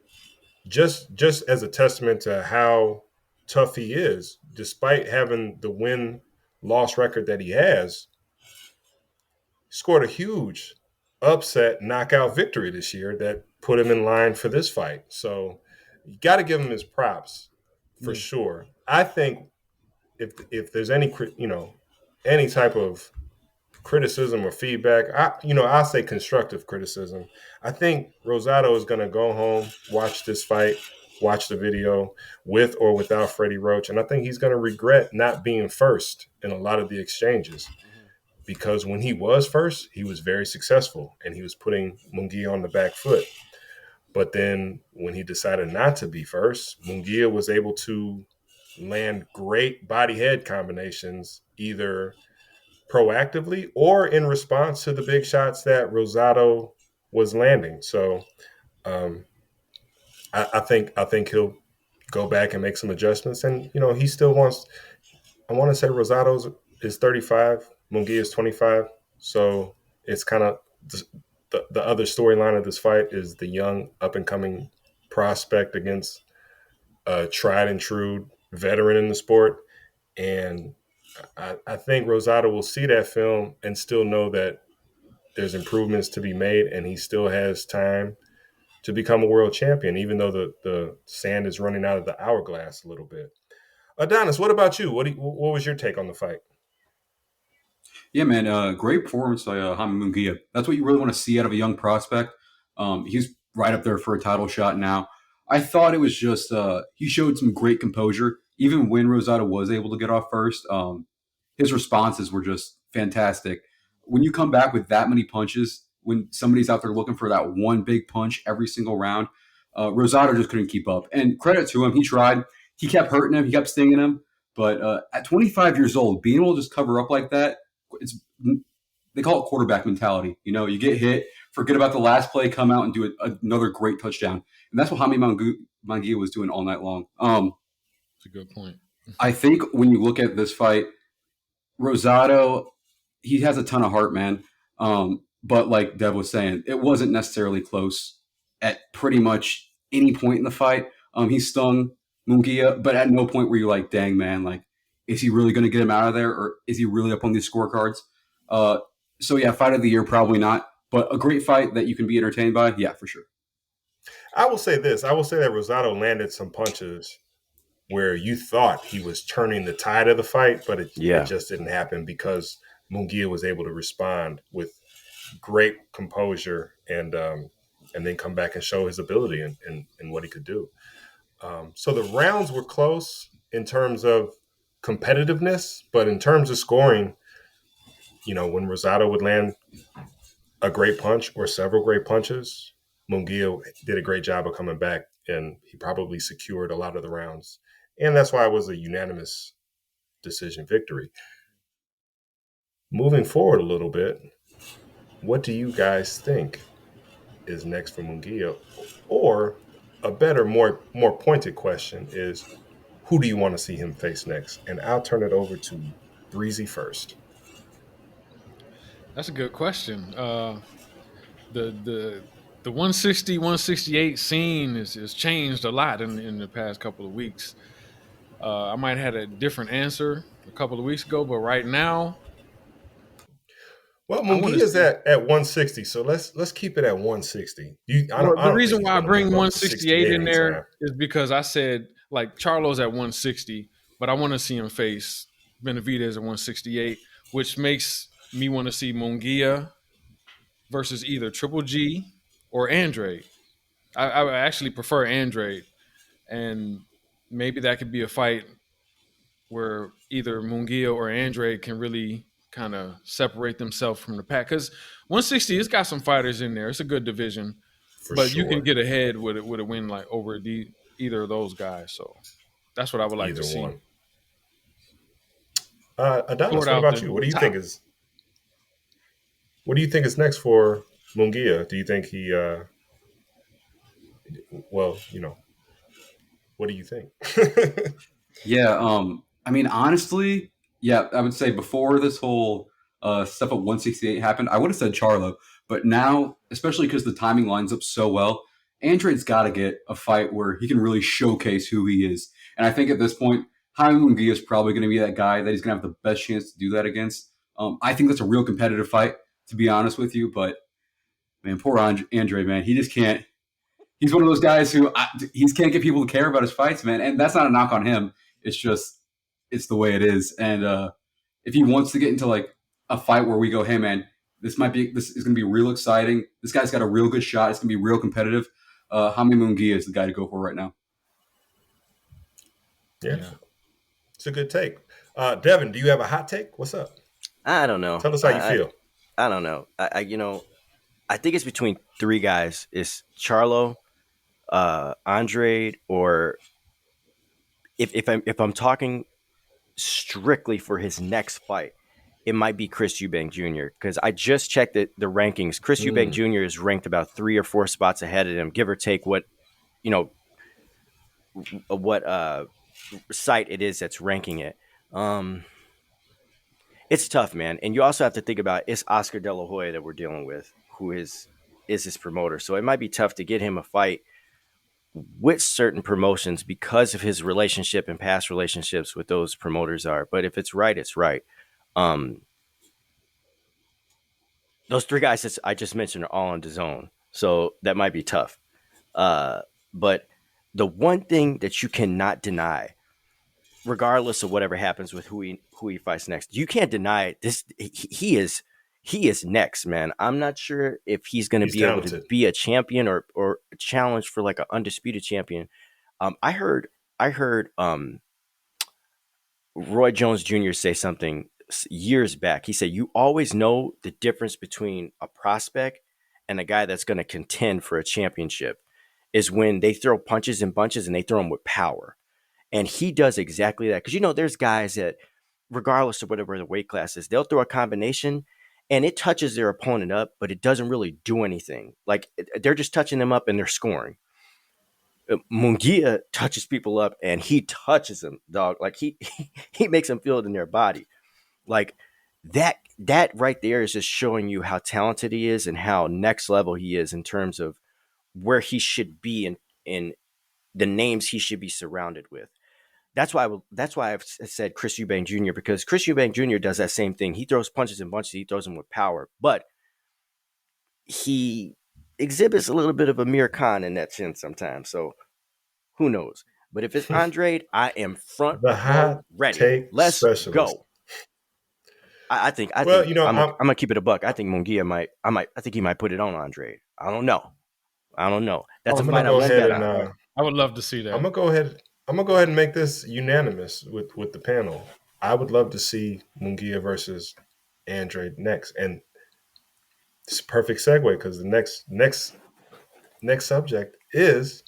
[SPEAKER 1] just as a testament to how tough he is, despite having the win-loss record that he has, scored a huge upset knockout victory this year that put him in line for this fight. So you got to give him his props for sure. I think if there's any type of criticism or feedback, I'll say constructive criticism. I think Rosado is going to go home, watch this fight, watch the video with or without Freddie Roach, and I think he's going to regret not being first in a lot of the exchanges. Because when he was first, he was very successful, and he was putting Munguia on the back foot. But then when he decided not to be first, Munguia was able to land great body head combinations, either proactively or in response to the big shots that Rosado was landing. So um, I think he'll go back and make some adjustments. And he still wants. I want to say Rosado is 35, Munguia is 25. So it's kind of the other storyline of this fight is the young up and coming prospect against a tried and true veteran in the sport. And I think Rosado will see that film and still know that there's improvements to be made, and he still has time to become a world champion, even though the sand is running out of the hourglass a little bit. Adonis, what about you? What was your take on the fight?
[SPEAKER 3] Yeah, man, great performance by Jaime Munguia. That's what you really want to see out of a young prospect. He's right up there for a title shot now. I thought it was just he showed some great composure, even when Rosado was able to get off first. His responses were just fantastic. When you come back with that many punches, when somebody's out there looking for that one big punch every single round, Rosado just couldn't keep up. And credit to him, he tried. He kept hurting him. He kept stinging him. But at 25 years old, being able to just cover up like that, it's they call it quarterback mentality. You get hit, forget about the last play, come out and do another great touchdown. And that's what Jaime Munguia was doing all night long.
[SPEAKER 2] That's a good point.
[SPEAKER 3] I think when you look at this fight, Rosado, he has a ton of heart, man. But like Dev was saying, it wasn't necessarily close at pretty much any point in the fight. He stung Munguia, but at no point were you like, dang, man, like, is he really going to get him out of there, or is he really up on these scorecards? So yeah, fight of the year, probably not, but a great fight that you can be entertained by, yeah, for sure.
[SPEAKER 1] I will say this. I will say that Rosado landed some punches where you thought he was turning the tide of the fight, but it just didn't happen because Munguia was able to respond with great composure and then come back and show his ability and what he could do. So the rounds were close in terms of competitiveness, but in terms of scoring, when Rosado would land a great punch or several great punches, Munguia did a great job of coming back, and he probably secured a lot of the rounds. And that's why it was a unanimous decision victory. Moving forward a little bit, what do you guys think is next for Munguia? Or a better, more pointed question is, who do you want to see him face next? And I'll turn it over to Breezy first.
[SPEAKER 2] That's a good question. The 160, 168 scene is changed a lot in the past couple of weeks. I might have had a different answer a couple of weeks ago, but right now,
[SPEAKER 1] well, Munguia is at 160, so let's keep it at 160.
[SPEAKER 2] The reason why I bring 168 in there is because I said like Charlo's at 160, but I want to see him face Benavidez at 168, which makes me want to see Munguia versus either Triple G or Andrade. I actually prefer Andrade, and maybe that could be a fight where either Munguia or Andrade can really kind of separate themselves from the pack. Because 160, it's got some fighters in there. It's a good division, but you can get ahead with a win like over either of those guys. So that's what I would like to see.
[SPEAKER 1] Adonis, what about you? What do you think is? What do you think is next for Munguia? Do you think he? What do you think?
[SPEAKER 3] Yeah, I mean, honestly, yeah, I would say before this whole stuff at 168 happened, I would have said Charlo. But now, especially because the timing lines up so well, Andrade's got to get a fight where he can really showcase who he is. And I think at this point, Jaime Munguia is probably going to be that guy that he's going to have the best chance to do that against. I think that's a real competitive fight, to be honest with you. But, man, poor Andrade, man, he just can't. He's one of those guys who he can't get people to care about his fights, man. And that's not a knock on him. It's just, it's the way it is. And if he wants to get into like a fight where we go, hey, man, this is going to be real exciting. This guy's got a real good shot. It's going to be real competitive. Jaime Munguia is the guy to go for right now.
[SPEAKER 1] Yeah. It's a good take. Devin, do you have a hot take? What's up?
[SPEAKER 4] I don't know.
[SPEAKER 1] Tell us how you feel.
[SPEAKER 4] I don't know. I think it's between three guys. It's Charlo, Andrade, or if I'm talking strictly for his next fight, it might be Chris Eubank Jr. because I just checked the rankings. Chris Eubank Jr. is ranked about 3 or 4 spots ahead of him, give or take what you know what site it is that's ranking it. It's tough, man, and you also have to think about it's Oscar De La Hoya that we're dealing with, who is his promoter. So it might be tough to get him a fight with certain promotions because of his relationship and past relationships with those promoters are. But if it's right, it's right. Um, those 3 guys that I just mentioned are all on DAZN, so that might be tough. But the one thing that you cannot deny, regardless of whatever happens with who he fights next, you can't deny this. He is next, man. I'm not sure if he's going to be
[SPEAKER 1] talented.
[SPEAKER 4] able to be a champion or challenge for like an undisputed champion. I heard Roy Jones Jr. say something years back. He said, you always know the difference between a prospect and a guy that's going to contend for a championship is when they throw punches and bunches and they throw them with power. And he does exactly that. Because, there's guys that, regardless of whatever the weight class is, they'll throw a combination and it touches their opponent up, but it doesn't really do anything. Like, they're just touching them up and they're scoring. Munguia touches people up and he touches them, dog. Like, he makes them feel it in their body. Like, that right there is just showing you how talented he is and how next level he is in terms of where he should be in the names he should be surrounded with. That's why I've said Chris Eubank Jr. because Chris Eubank Jr. does that same thing. He throws punches and bunches. He throws them with power, but he exhibits a little bit of Amir Khan in that sense sometimes. So who knows? But if it's Andrade, I am front row ready. Let's
[SPEAKER 1] specialist.
[SPEAKER 4] go. I think I'm gonna keep it a buck. I think Munguia he might put it on Andrade. I don't know. That's a fight I won't bet on.
[SPEAKER 2] I would love to see that.
[SPEAKER 1] I'm gonna go ahead and make this unanimous with the panel. I would love to see Munguia versus Andrade next, and it's a perfect segue because the next subject is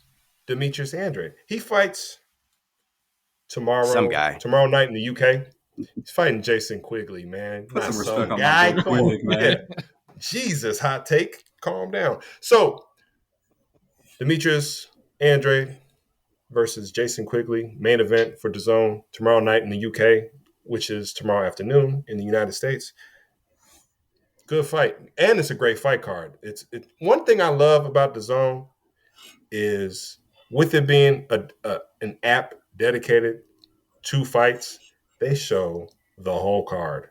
[SPEAKER 1] Demetrius Andrade. He fights tomorrow night in the UK. He's fighting Jason Quigley, man.
[SPEAKER 3] Put some respect on
[SPEAKER 1] guy.
[SPEAKER 3] my Quigley, man.
[SPEAKER 1] Yeah. Jesus, hot take. Calm down. So, Demetrius Andrade versus Jason Quigley, main event for DAZN tomorrow night in the UK, which is tomorrow afternoon in the United States. Good fight, and it's a great fight card. It's one thing I love about DAZN is with it being an app dedicated to fights, they show the whole card,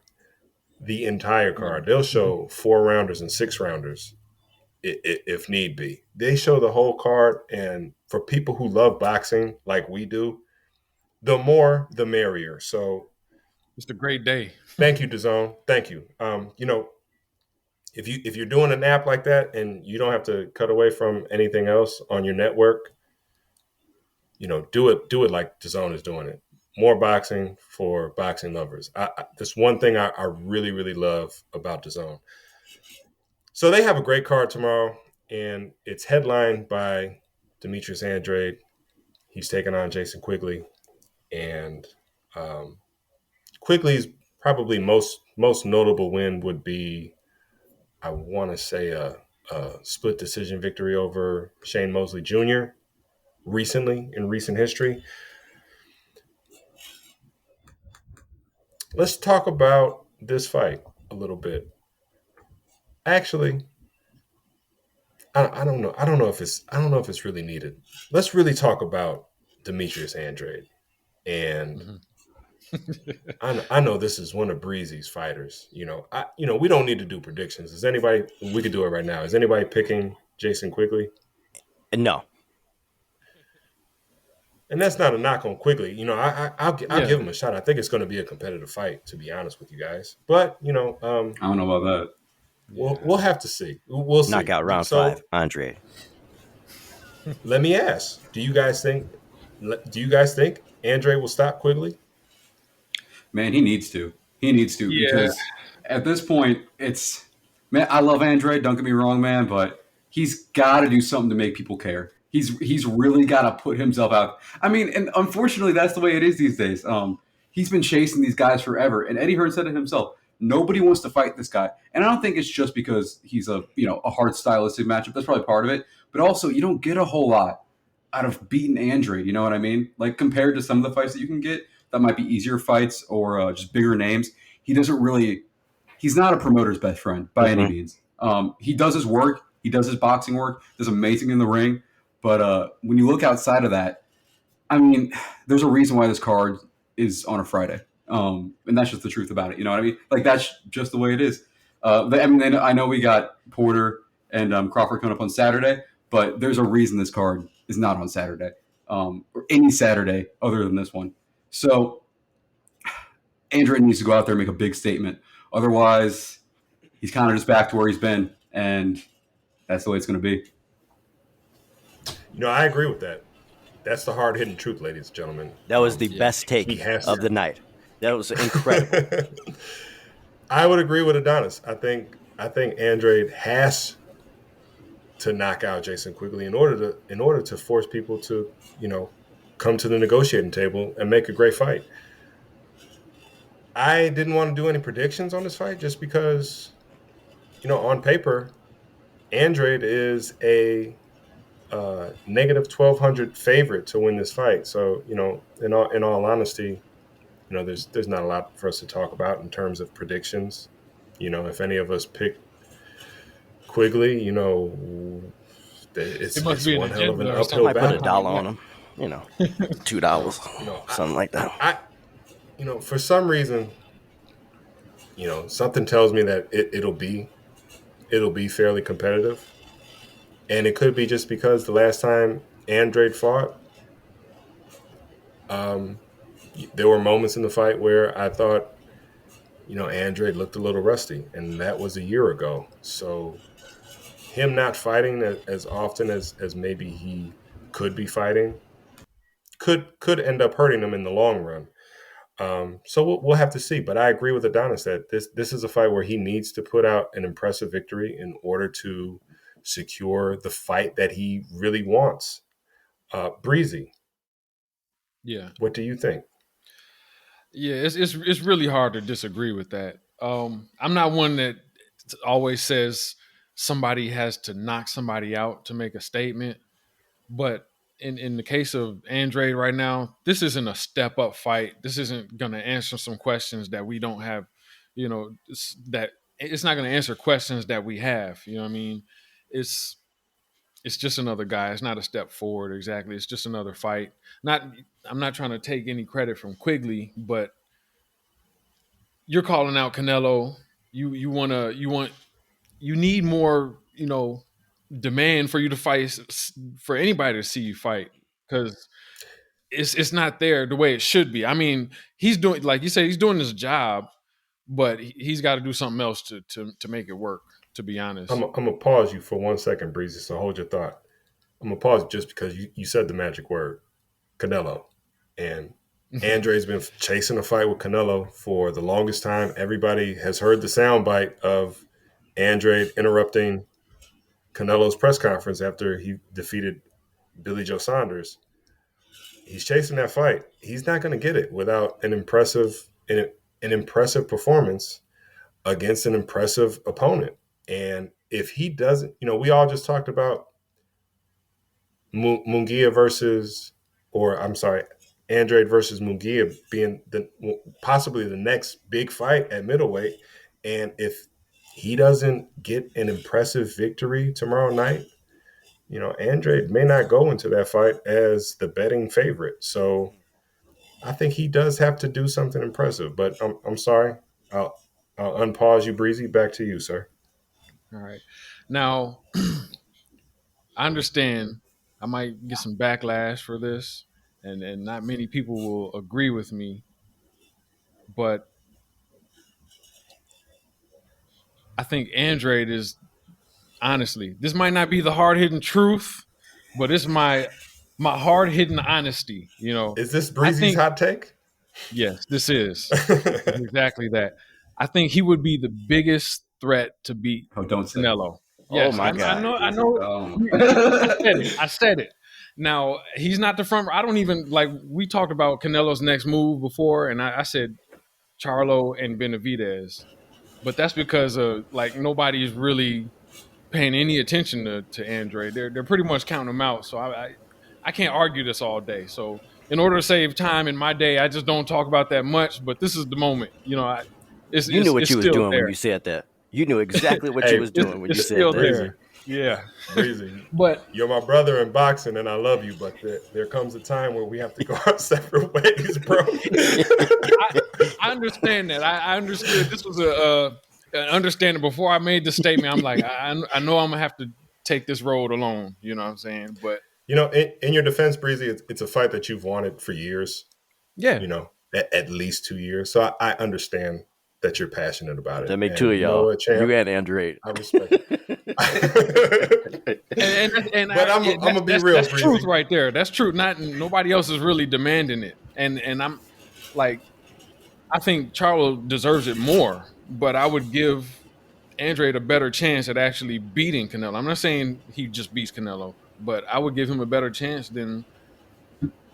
[SPEAKER 1] the entire card. They'll show 4-rounders and 6-rounders if need be. They show the whole card, and for people who love boxing like we do, the more the merrier. So
[SPEAKER 2] it's a great day.
[SPEAKER 1] Thank you, DAZN. Thank you. If you're doing an app like that and you don't have to cut away from anything else on your network, do it like DAZN is doing it. More boxing for boxing lovers. That's one thing I really, really love about DAZN. So they have a great card tomorrow, and it's headlined by Demetrius Andrade. He's taking on Jason Quigley, and Quigley's probably most notable win would be, I want to say, a split decision victory over Shane Mosley Jr. in recent history. Let's talk about this fight a little bit. Actually, I don't know. I don't know if it's really needed. Let's really talk about Demetrius Andrade. And I know this is one of Breezy's fighters. We don't need to do predictions. We could do it right now. Is anybody picking Jason Quigley?
[SPEAKER 4] No.
[SPEAKER 1] And that's not a knock on Quigley. I'll give him a shot. I think it's going to be a competitive fight, to be honest with you guys. But, I
[SPEAKER 3] don't know about that.
[SPEAKER 1] We'll have to see. We'll see.
[SPEAKER 4] Knockout round 5, Andrade.
[SPEAKER 1] Let me ask: Do you guys think Andrade will stop Quigley?
[SPEAKER 3] Man, he needs to. Because at this point, I love Andrade. Don't get me wrong, man, but he's got to do something to make people care. He's really got to put himself out. I mean, and unfortunately, that's the way it is these days. He's been chasing these guys forever, and Eddie Hearn said it himself. Nobody wants to fight this guy, and I don't think it's just because he's a hard stylistic matchup. That's probably part of it, but also you don't get a whole lot out of beating Andrade. You know what I mean? Like compared to some of the fights that you can get, that might be easier fights or just bigger names. He doesn't really. He's not a promoter's best friend by any means. He does his work. He does his boxing work. Does amazing in the ring. But when you look outside of that, I mean, there's a reason why this card is on a Friday. And that's just the truth about it. You know what I mean? Like, that's just the way it is. I mean, I know we got Porter and Crawford coming up on Saturday, but there's a reason this card is not on Saturday or any Saturday other than this one. So Andrade needs to go out there and make a big statement. Otherwise, he's kind of just back to where he's been, and that's the way it's going to be.
[SPEAKER 1] I agree with that. That's the hard-hitting truth, ladies and gentlemen.
[SPEAKER 4] That was the best take of the night. That was incredible.
[SPEAKER 1] I would agree with Adonis. I think Andrade has to knock out Jason Quigley in order to force people to, come to the negotiating table and make a great fight. I didn't want to do any predictions on this fight just because, on paper, Andrade is a negative 1,200 favorite to win this fight. So, in all honesty, there's not a lot for us to talk about in terms of predictions. If any of us pick Quigley, it's one hell of an uphill battle.
[SPEAKER 4] Put $1 on him, $2, something like that.
[SPEAKER 1] For some reason, something tells me that it'll be fairly competitive. And it could be just because the last time Andrade fought, there were moments in the fight where I thought, Andrade looked a little rusty, and that was a year ago. So him not fighting as often as maybe he could be fighting could end up hurting him in the long run. So we'll have to see. But I agree with Adonis that this is a fight where he needs to put out an impressive victory in order to secure the fight that he really wants. Breezy.
[SPEAKER 2] Yeah.
[SPEAKER 1] What do you think?
[SPEAKER 2] Yeah, it's really hard to disagree with that. I'm not one that always says somebody has to knock somebody out to make a statement. But in the case of Andrade right now, this isn't a step up fight. This isn't going to answer some questions that we don't have, that it's not going to answer questions that we have. You know what I mean? It's just another guy. It's not a step forward exactly. It's just another fight. I'm not trying to take any credit from Quigley, but you're calling out Canelo. You need more, demand for you to fight, for anybody to see you fight, because it's not there the way it should be. I mean, he's doing, like you said, he's doing his job, but he's got to do something else to make it work, to be honest.
[SPEAKER 1] I'm going to pause you for 1 second, Breezy, so hold your thought. I'm going to pause just because you said the magic word, Canelo. And Andrade's been chasing a fight with Canelo for the longest time. Everybody has heard the soundbite of Andrade interrupting Canelo's press conference after he defeated Billy Joe Saunders. He's chasing that fight. He's not going to get it without an impressive performance against an impressive opponent. And if he doesn't, we all just talked about Munguia Andrade versus Munguia being possibly the next big fight at middleweight. And if he doesn't get an impressive victory tomorrow night, Andrade may not go into that fight as the betting favorite. So I think he does have to do something impressive. But I'm sorry. I'll unpause you, Breezy. Back to you, sir.
[SPEAKER 2] All right. Now, I understand I might get some backlash for this, and not many people will agree with me, but I think Andrade is, honestly, this might not be the hard-hitting truth, but it's my hard-hitting honesty,
[SPEAKER 1] Is this Breezy's hot take?
[SPEAKER 2] Yes, this is. Exactly that. I think he would be the biggest threat to beat
[SPEAKER 3] don't say
[SPEAKER 2] Canelo.
[SPEAKER 4] Yes, oh my God.
[SPEAKER 2] I know. I said it. Now he's not the front. I don't even like. We talked about Canelo's next move before, and I said Charlo and Benavidez, but that's because like nobody's really paying any attention to Andre. They're pretty much counting him out. So I can't argue this all day. So in order to save time in my day, I just don't talk about that much. But this is the moment. It's
[SPEAKER 4] You knew what
[SPEAKER 2] it's
[SPEAKER 4] you was
[SPEAKER 2] still
[SPEAKER 4] doing when
[SPEAKER 2] there.
[SPEAKER 4] you said that. You knew exactly what you
[SPEAKER 1] Hey,
[SPEAKER 4] was doing when you
[SPEAKER 2] It's
[SPEAKER 4] said
[SPEAKER 2] still
[SPEAKER 4] that.
[SPEAKER 1] Breezy,
[SPEAKER 2] there. Yeah,
[SPEAKER 1] Breezy,
[SPEAKER 2] but
[SPEAKER 1] you're my brother in boxing, and I love you, but there comes a time where we have to go our separate ways, bro.
[SPEAKER 2] I understand that. I understood this was an understanding before I made the statement. I'm like, I know I'm gonna have to take this road alone. You know what I'm saying? But
[SPEAKER 1] In your defense, Breezy, it's a fight that you've wanted for years.
[SPEAKER 2] yeah,
[SPEAKER 1] At least 2 years. So I understand that you're passionate about it.
[SPEAKER 4] That make
[SPEAKER 1] And
[SPEAKER 4] two of
[SPEAKER 1] you know
[SPEAKER 4] y'all.
[SPEAKER 1] what, champ?
[SPEAKER 4] You and Andrade.
[SPEAKER 1] I respect it.
[SPEAKER 2] and
[SPEAKER 1] But I'm gonna be real,
[SPEAKER 2] that's
[SPEAKER 1] Breezy.
[SPEAKER 2] truth right there. That's truth. Nobody else is really demanding it, and I'm like, I think Charlo deserves it more, but I would give Andrade a better chance at actually beating Canelo. I'm not saying he just beats Canelo, but I would give him a better chance than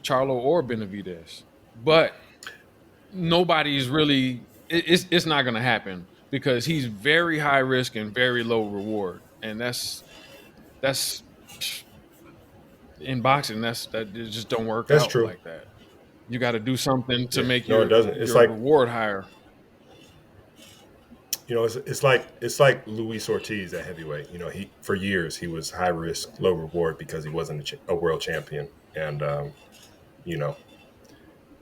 [SPEAKER 2] Charlo or Benavidez. But nobody's really. It's not going to happen because he's very high risk and very low reward, and that's in boxing. That it just don't work
[SPEAKER 1] That's
[SPEAKER 2] out
[SPEAKER 1] true.
[SPEAKER 2] like that. You got to do something to make
[SPEAKER 1] No, it doesn't. It's like
[SPEAKER 2] reward higher.
[SPEAKER 1] it's like Luis Ortiz at heavyweight. He for years he was high risk, low reward because he wasn't a world champion, and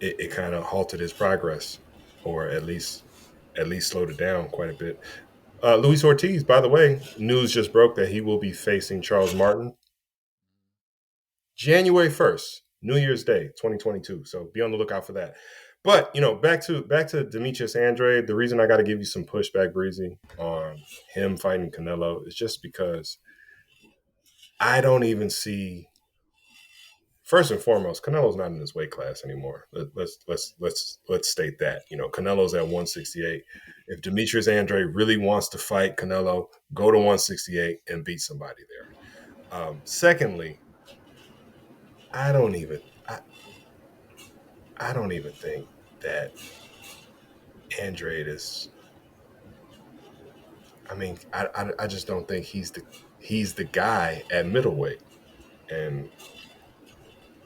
[SPEAKER 1] it kind of halted his progress, or at least slowed it down quite a bit. Luis Ortiz, by the way, news just broke that he will be facing Charles Martin January 1st, New Year's Day, 2022. So be on the lookout for that. But back to Demetrius Andrade. The reason I got to give you some pushback, Breezy, on him fighting Canelo is just because I don't even see. First and foremost, Canelo's not in his weight class anymore. Let's state that. Canelo's at 168. If Demetrius Andrade really wants to fight Canelo, go to 168 and beat somebody there. Secondly, I don't even think that Andrade is. I mean, I just don't think he's the guy at middleweight, and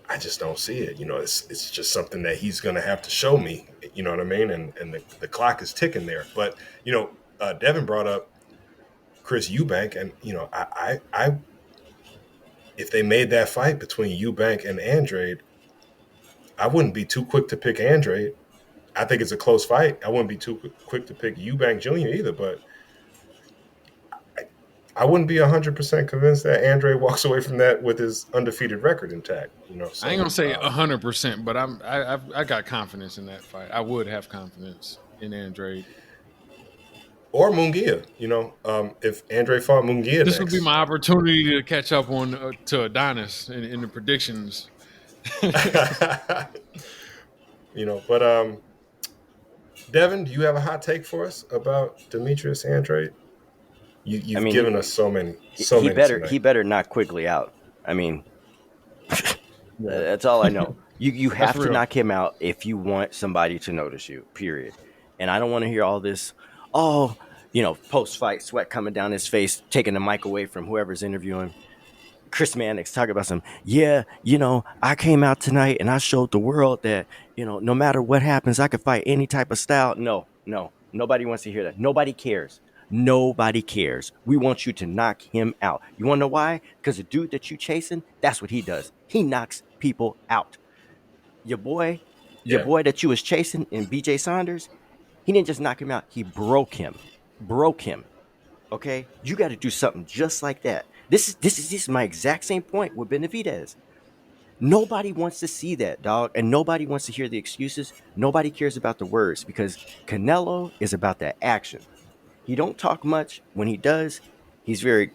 [SPEAKER 1] I just don't see it. It's just something that he's going to have to show me. You know what I mean? And the clock is ticking there. But Devin brought up Chris Eubank, and I if they made that fight between Eubank and Andrade, I wouldn't be too quick to pick Andrade. I think it's a close fight. I wouldn't be too quick to pick Eubank Jr. either, but I wouldn't be 100% convinced that Andrade walks away from that with his undefeated record intact. So,
[SPEAKER 2] I ain't gonna say 100%, but I got confidence in that fight. I would have confidence in Andrade.
[SPEAKER 1] Or Munguia. If Andrade fought Munguia
[SPEAKER 2] This
[SPEAKER 1] next,
[SPEAKER 2] would be my opportunity to catch up on to Adonis in the predictions.
[SPEAKER 1] But Devin, do you have a hot take for us about Demetrius Andrade? You've given us so many.
[SPEAKER 4] He better knock Quigley out. I mean, that's all I know. You have to knock him out if you want somebody to notice you. Period. And I don't want to hear all this. Post fight sweat coming down his face, taking the mic away from whoever's interviewing. Chris Mannix talking about I came out tonight and I showed the world that, no matter what happens, I could fight any type of style. No, nobody wants to hear that. Nobody cares. Nobody cares. We want you to knock him out. You want to know why? Because the dude that you chasing, that's what he does. He knocks people out. Your boy that you was chasing in BJ Saunders, he didn't just knock him out. He broke him. Okay? You got to do something just like that. This is my exact same point with Benavidez. Nobody wants to see that, dog, and nobody wants to hear the excuses. Nobody cares about the words because Canelo is about that action. He don't talk much. When he does, he's very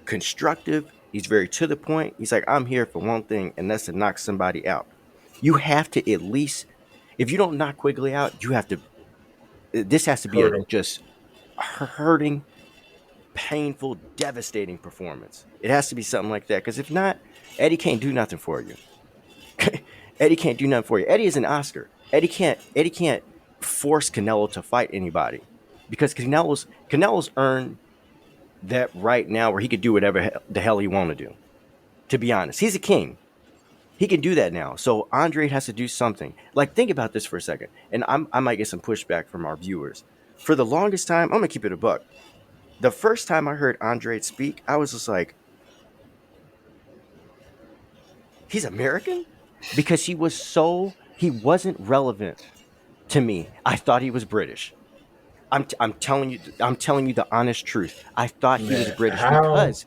[SPEAKER 4] constructive. He's very to the point. He's like, I'm here for one thing, and that's to knock somebody out. You have to at least, if you don't knock Quigley out, this has to be just hurting, painful, devastating performance. It has to be something like that. Because if not, Eddie can't do nothing for you. Eddie can't do nothing for you. Eddie is an Oscar. Eddie can't force Canelo to fight anybody because Canelo's earned that right now where he could do whatever the hell he want to do. To be honest, he's a king. He can do that now. So Andre has to do something. Like, think about this for a second, and I might get some pushback from our viewers. For the longest time, I'm gonna keep it a buck. The first time I heard Andre speak, I was just like, he's American? Because he wasn't relevant to me. I thought he was British. I'm telling you the honest truth. I thought he was
[SPEAKER 1] Man,
[SPEAKER 4] British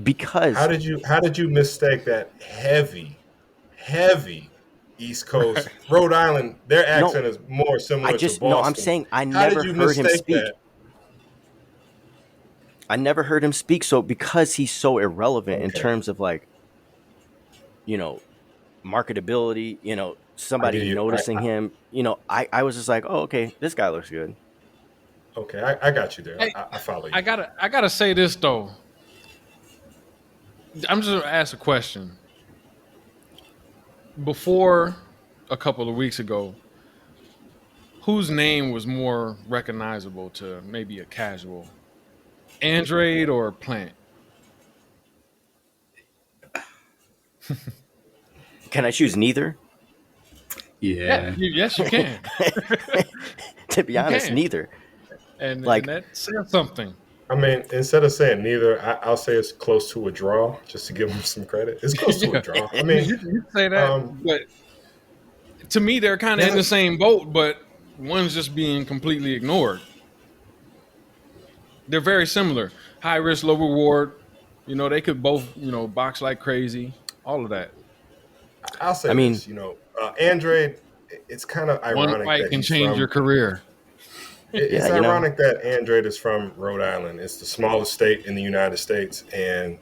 [SPEAKER 4] because
[SPEAKER 1] how did you mistake that heavy East Coast Rhode Island? Their accent is more similar to Boston.
[SPEAKER 4] no, I'm saying I
[SPEAKER 1] How
[SPEAKER 4] never
[SPEAKER 1] did you
[SPEAKER 4] heard him
[SPEAKER 1] mistake
[SPEAKER 4] speak.
[SPEAKER 1] that?
[SPEAKER 4] I never heard him speak. So because he's so irrelevant in
[SPEAKER 1] Okay.
[SPEAKER 4] terms of, like, marketability, somebody noticing him, I was just like, oh, okay, this guy looks good.
[SPEAKER 1] Okay, I got you there.
[SPEAKER 2] Hey,
[SPEAKER 1] I follow you.
[SPEAKER 2] I gotta say this though. I'm just gonna ask a question. Before a couple of weeks ago, whose name was more recognizable to maybe a casual? Andrade or Plant?
[SPEAKER 4] Can I choose neither?
[SPEAKER 3] Yeah.
[SPEAKER 2] Yes, you can.
[SPEAKER 4] To be honest,
[SPEAKER 2] can.
[SPEAKER 4] neither.
[SPEAKER 2] And
[SPEAKER 4] Like-
[SPEAKER 2] that says something.
[SPEAKER 1] I mean, instead of saying neither, I'll say it's close to a draw, just to give them some credit. It's close to a draw. I mean,
[SPEAKER 2] you say that, but to me, they're kind of in the same boat, but one's just being completely ignored. They're very similar. High risk, low reward. They could both, box like crazy. All of that.
[SPEAKER 1] I'll say this. Andrade, it's kind of ironic
[SPEAKER 2] One fight
[SPEAKER 1] that
[SPEAKER 2] can
[SPEAKER 1] he's
[SPEAKER 2] change
[SPEAKER 1] from,
[SPEAKER 2] your career.
[SPEAKER 1] It's ironic that Andrade is from Rhode Island. It's the smallest state in the United States, and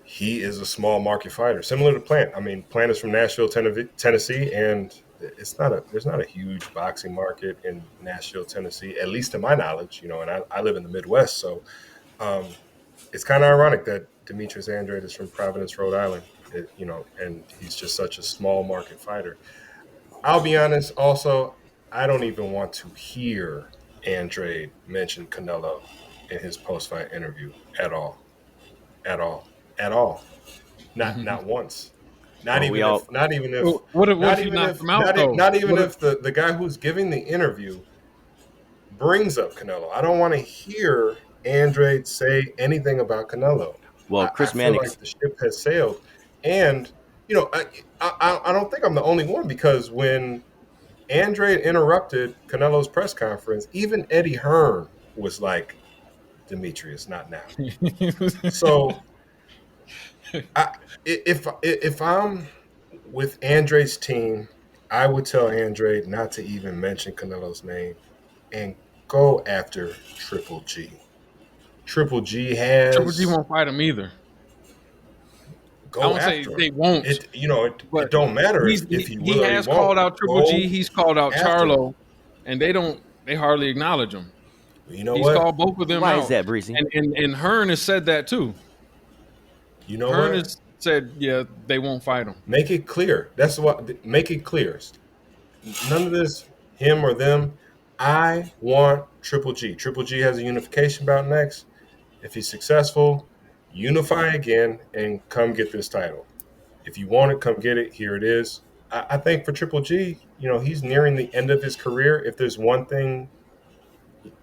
[SPEAKER 1] he is a small market fighter, similar to Plant. I mean, Plant is from Nashville, Tennessee, and there's not a huge boxing market in Nashville, Tennessee, at least to my knowledge. And I live in the Midwest, so it's kind of ironic that Demetrius Andrade is from Providence, Rhode Island. And he's just such a small market fighter. I'll be honest. Also, I don't even want to hear Andrade mention Canelo in his post-fight interview at all. Not once. Not even if the guy who's giving the interview brings up Canelo. I don't want to hear Andrade say anything about Canelo.
[SPEAKER 4] Well, Chris
[SPEAKER 1] I feel
[SPEAKER 4] Mannix,
[SPEAKER 1] like the ship has sailed, and I don't think I'm the only one, because when Andrade interrupted Canelo's press conference, even Eddie Hearn was like, Demetrius, not now. So if I'm with Andrade's team, I would tell Andrade not to even mention Canelo's name and go after Triple G. Triple G
[SPEAKER 2] won't fight him either.
[SPEAKER 1] Go
[SPEAKER 2] I won't
[SPEAKER 1] after
[SPEAKER 2] say
[SPEAKER 1] him.
[SPEAKER 2] they won't.
[SPEAKER 1] It don't matter if he will.
[SPEAKER 2] He has called out Triple G. He's called out Charlo, and they hardly acknowledge him.
[SPEAKER 1] You know
[SPEAKER 2] he's
[SPEAKER 1] what?
[SPEAKER 2] called both of them
[SPEAKER 4] why
[SPEAKER 2] out.
[SPEAKER 4] is that, Breezy?
[SPEAKER 2] And Hearn has said that too. Hearn has said, yeah, they won't fight him.
[SPEAKER 1] Make it clear. Make it clear. None of this him or them. I want Triple G. Triple G has a unification bout next. If he's successful, unify again and come get this title. If you want it, come get it. Here it is. I think for Triple G, he's nearing the end of his career. If there's one thing,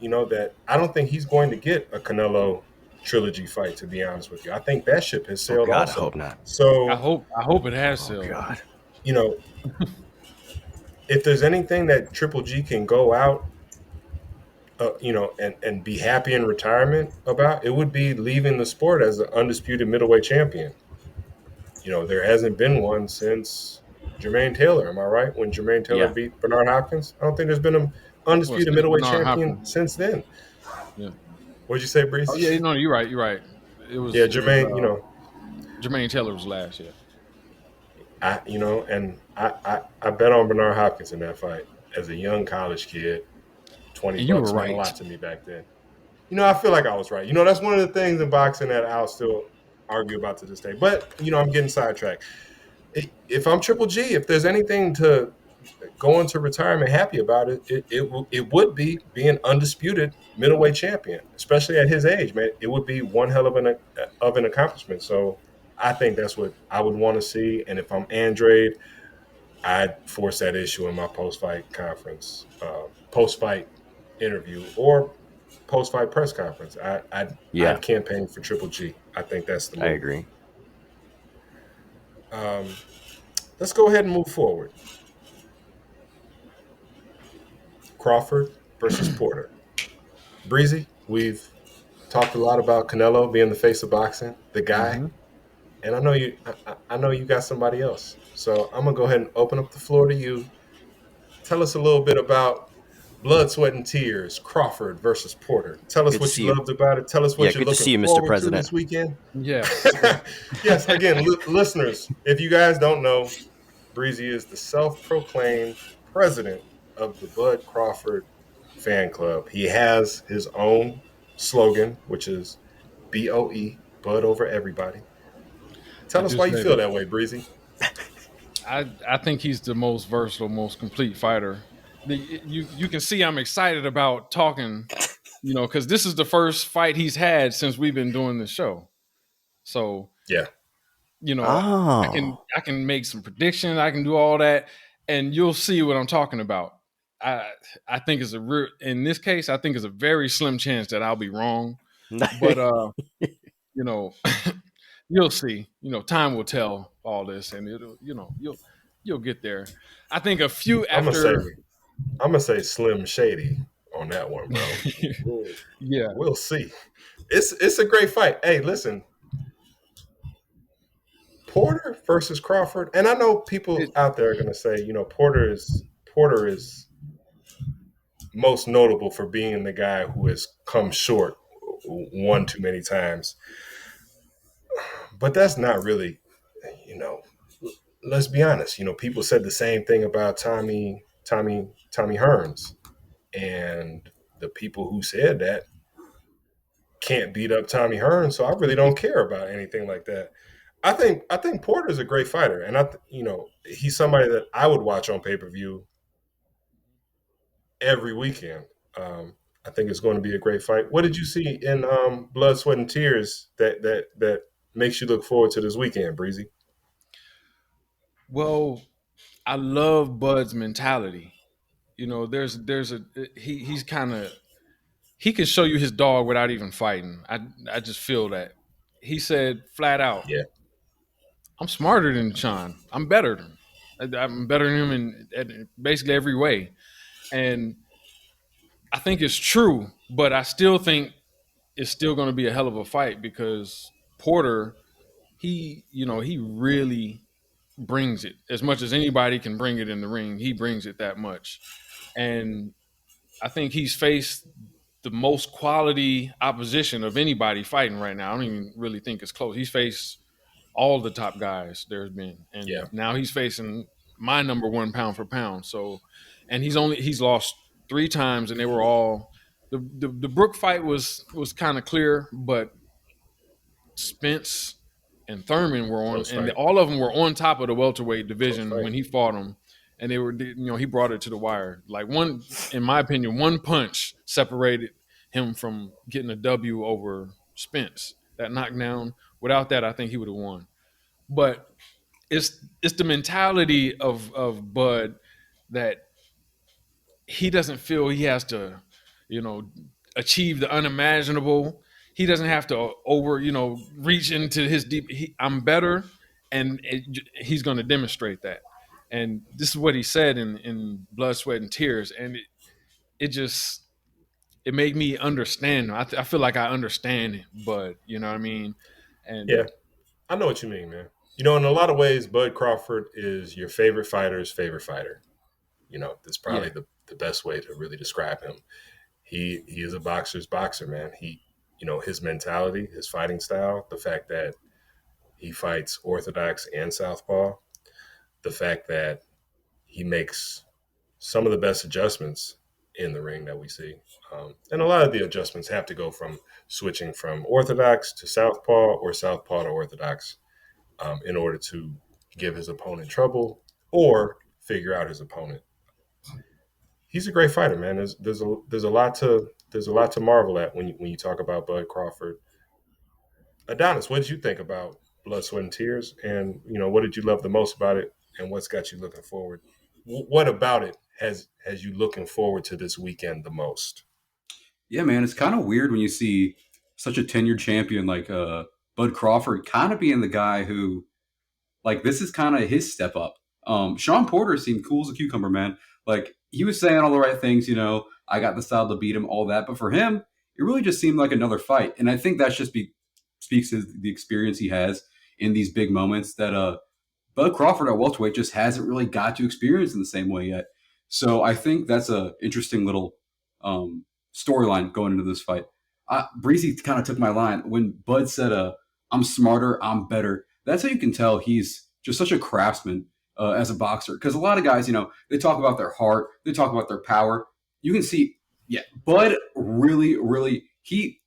[SPEAKER 1] that I don't think he's going to get a Canelo trilogy fight, to be honest with you. I think that ship has sailed.
[SPEAKER 4] Oh God,
[SPEAKER 1] also.
[SPEAKER 4] I hope not.
[SPEAKER 1] So
[SPEAKER 2] I hope it has sailed.
[SPEAKER 4] God.
[SPEAKER 1] If there's anything that Triple G can go out, and be happy in retirement about, it would be leaving the sport as the undisputed middleweight champion. There hasn't been one since Jermaine Taylor. Am I right? When Jermaine Taylor beat Bernard Hopkins, I don't think there's been an undisputed middleweight champion since then.
[SPEAKER 2] Yeah.
[SPEAKER 1] What'd you say, Breeze?
[SPEAKER 2] Oh, yeah, no, you're right. It was
[SPEAKER 1] Jermaine.
[SPEAKER 2] Jermaine Taylor was last. Yeah.
[SPEAKER 1] I bet on Bernard Hopkins in that fight as a young college kid. $20 meant a lot to me back then. I feel like I was right. That's one of the things in boxing that I'll still argue about to this day. But I'm getting sidetracked. If I'm Triple G, if there's anything to go into retirement happy about it would be being undisputed middleweight champion, especially at his age, man. It would be one hell of an accomplishment. So I think that's what I would want to see. And if I'm Andrade, I'd force that issue in my post-fight conference, post-fight interview, or post-fight press conference. I'd campaign for Triple G. I think that's the move.
[SPEAKER 4] I agree.
[SPEAKER 1] Let's go ahead and move forward. Crawford versus Porter. Breezy, we've talked a lot about Canelo being the face of boxing, the guy, and I know you got somebody else. So I'm gonna go ahead and open up the floor to you. Tell us a little bit about Blood, Sweat, and Tears, Crawford versus Porter. Tell us
[SPEAKER 4] Good to
[SPEAKER 1] what
[SPEAKER 4] see
[SPEAKER 1] you
[SPEAKER 4] you.
[SPEAKER 1] loved about it. Tell us what
[SPEAKER 4] Yeah,
[SPEAKER 1] you're
[SPEAKER 4] good to see
[SPEAKER 1] looking
[SPEAKER 4] you, Mr.
[SPEAKER 1] forward to
[SPEAKER 4] President.
[SPEAKER 1] this weekend.
[SPEAKER 2] Yeah.
[SPEAKER 1] Yes, again, listeners, if you guys don't know, Breezy is the self-proclaimed president of the Bud Crawford fan club. He has his own slogan, which is BOE, Bud over everybody. Tell us why you feel that way, Breezy.
[SPEAKER 2] I think he's the most versatile, most complete fighter. You can see I'm excited about talking, because this is the first fight he's had since we've been doing the show. So
[SPEAKER 1] Yeah.
[SPEAKER 2] I can make some predictions. I can do all that, and you'll see what I'm talking about. I think in this case, I think it's a very slim chance that I'll be wrong, but you'll see. Time will tell all this, and you'll get there. I think a few
[SPEAKER 1] I'm
[SPEAKER 2] after.
[SPEAKER 1] gonna say Slim Shady on that one, bro.
[SPEAKER 2] Yeah,
[SPEAKER 1] we'll see. It's a great fight. Hey, listen, Porter versus Crawford, and I know people out there are gonna say, Porter is most notable for being the guy who has come short one too many times. But that's not really, let's be honest. People said the same thing about Tommy Hearns, and the people who said that can't beat up Tommy Hearns. So I really don't care about anything like that. I think Porter's a great fighter, and he's somebody that I would watch on pay-per-view every weekend. I think it's going to be a great fight. What did you see in Blood, Sweat, and Tears that makes you look forward to this weekend, Breezy?
[SPEAKER 2] Well, I love Bud's mentality. There's he's kind of, he can show you his dog without even fighting. I just feel that. He said flat out,
[SPEAKER 1] Yeah.
[SPEAKER 2] I'm smarter than Sean. I'm better. I'm better than him in basically every way. And I think it's true, but I still think it's still going to be a hell of a fight because Porter, he really brings it as much as anybody can bring it in the ring. He brings it that much. And I think he's faced the most quality opposition of anybody fighting right now. I don't even really think it's close. He's faced all the top guys there's been, and now he's facing my number one pound for pound. So, and he's lost 3 times, and they were all the Brook fight was kind of clear, but Spence and Thurman were on, and all of them were on top of the welterweight division when he fought them, and they were, he brought it to the wire. Like in my opinion, one punch separated him from getting a W over Spence. That knockdown. Without that, I think he would have won. But it's the mentality of Bud that he doesn't feel he has to, achieve the unimaginable. He doesn't have to reach into his deep. I'm better, and he's going to demonstrate that. And this is what he said in Blood, Sweat, and Tears, and it made me understand. I feel like I understand Bud. You know what I mean? And
[SPEAKER 1] yeah, I know what you mean, man. In a lot of ways, Bud Crawford is your favorite fighter's favorite fighter. That's probably the best way to really describe him. He is a boxer's boxer, man. His mentality, his fighting style, the fact that he fights orthodox and southpaw, the fact that he makes some of the best adjustments in the ring that we see. And a lot of the adjustments have to go from switching from orthodox to southpaw or southpaw to orthodox in order to give his opponent trouble or figure out his opponent. He's a great fighter, man. There's a lot to marvel at when you talk about Bud Crawford. Adonis, what did you think about Blood, Sweat, and Tears? And what did you love the most about it? And what's got you looking forward? What about it has you looking forward to this weekend the most?
[SPEAKER 3] Yeah, man, it's kind of weird when you see such a tenured champion like Bud Crawford kind of being the guy who, like, this is kind of his step up. Sean Porter seemed cool as a cucumber, man. Like, he was saying all the right things, I got the style to beat him, all that. But for him, it really just seemed like another fight. And I think that's just speaks to the experience he has in these big moments that Bud Crawford at welterweight just hasn't really got to experience in the same way yet. So I think that's a interesting little storyline going into this fight. Breezy kind of took my line when Bud said, "I'm smarter, I'm better." That's how you can tell he's just such a craftsman as a boxer. Because a lot of guys, they talk about their heart, they talk about their power. You can see, yeah, Bud really, really, he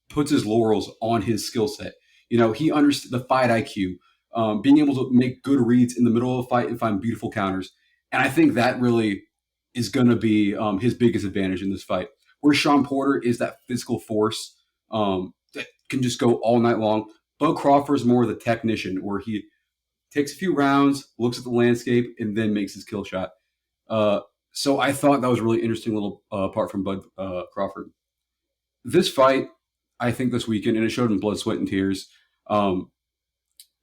[SPEAKER 3] puts his laurels on his skill set. He understood the fight IQ, being able to make good reads in the middle of a fight and find beautiful counters. And I think that really is going to be his biggest advantage in this fight. Where Sean Porter is that physical force that can just go all night long. Bud Crawford is more of the technician, where he takes a few rounds, looks at the landscape, and then makes his kill shot. So I thought that was a really interesting little part from Bud Crawford. This fight, I think this weekend, and it showed in Blood, Sweat, and Tears,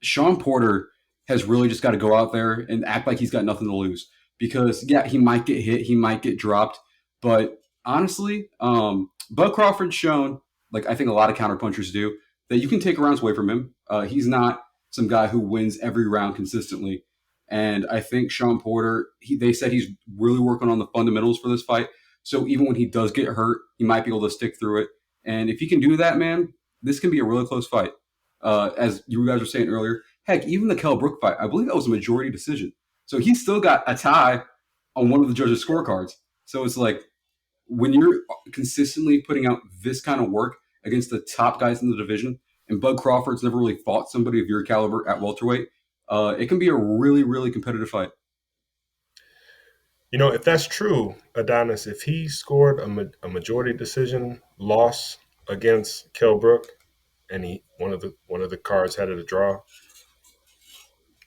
[SPEAKER 3] Sean Porter has really just got to go out there and act like he's got nothing to lose. Because, yeah, he might get hit, he might get dropped, but honestly, Bud Crawford's shown, like I think a lot of counterpunchers do, that you can take rounds away from him. He's not some guy who wins every round consistently. And I think Sean Porter, they said he's really working on the fundamentals for this fight. So even when he does get hurt, he might be able to stick through it. And if he can do that, man, this can be a really close fight. As you guys were saying earlier, heck, even the Kell Brook fight, I believe that was a majority decision. So he still got a tie on one of the judges' scorecards. So it's like, when you're consistently putting out this kind of work against the top guys in the division, and Bud Crawford's never really fought somebody of your caliber at welterweight, it can be a really, really competitive fight.
[SPEAKER 1] If that's true, Adonis, if he scored a majority decision loss against Kell Brook, and one of the cards had it a draw,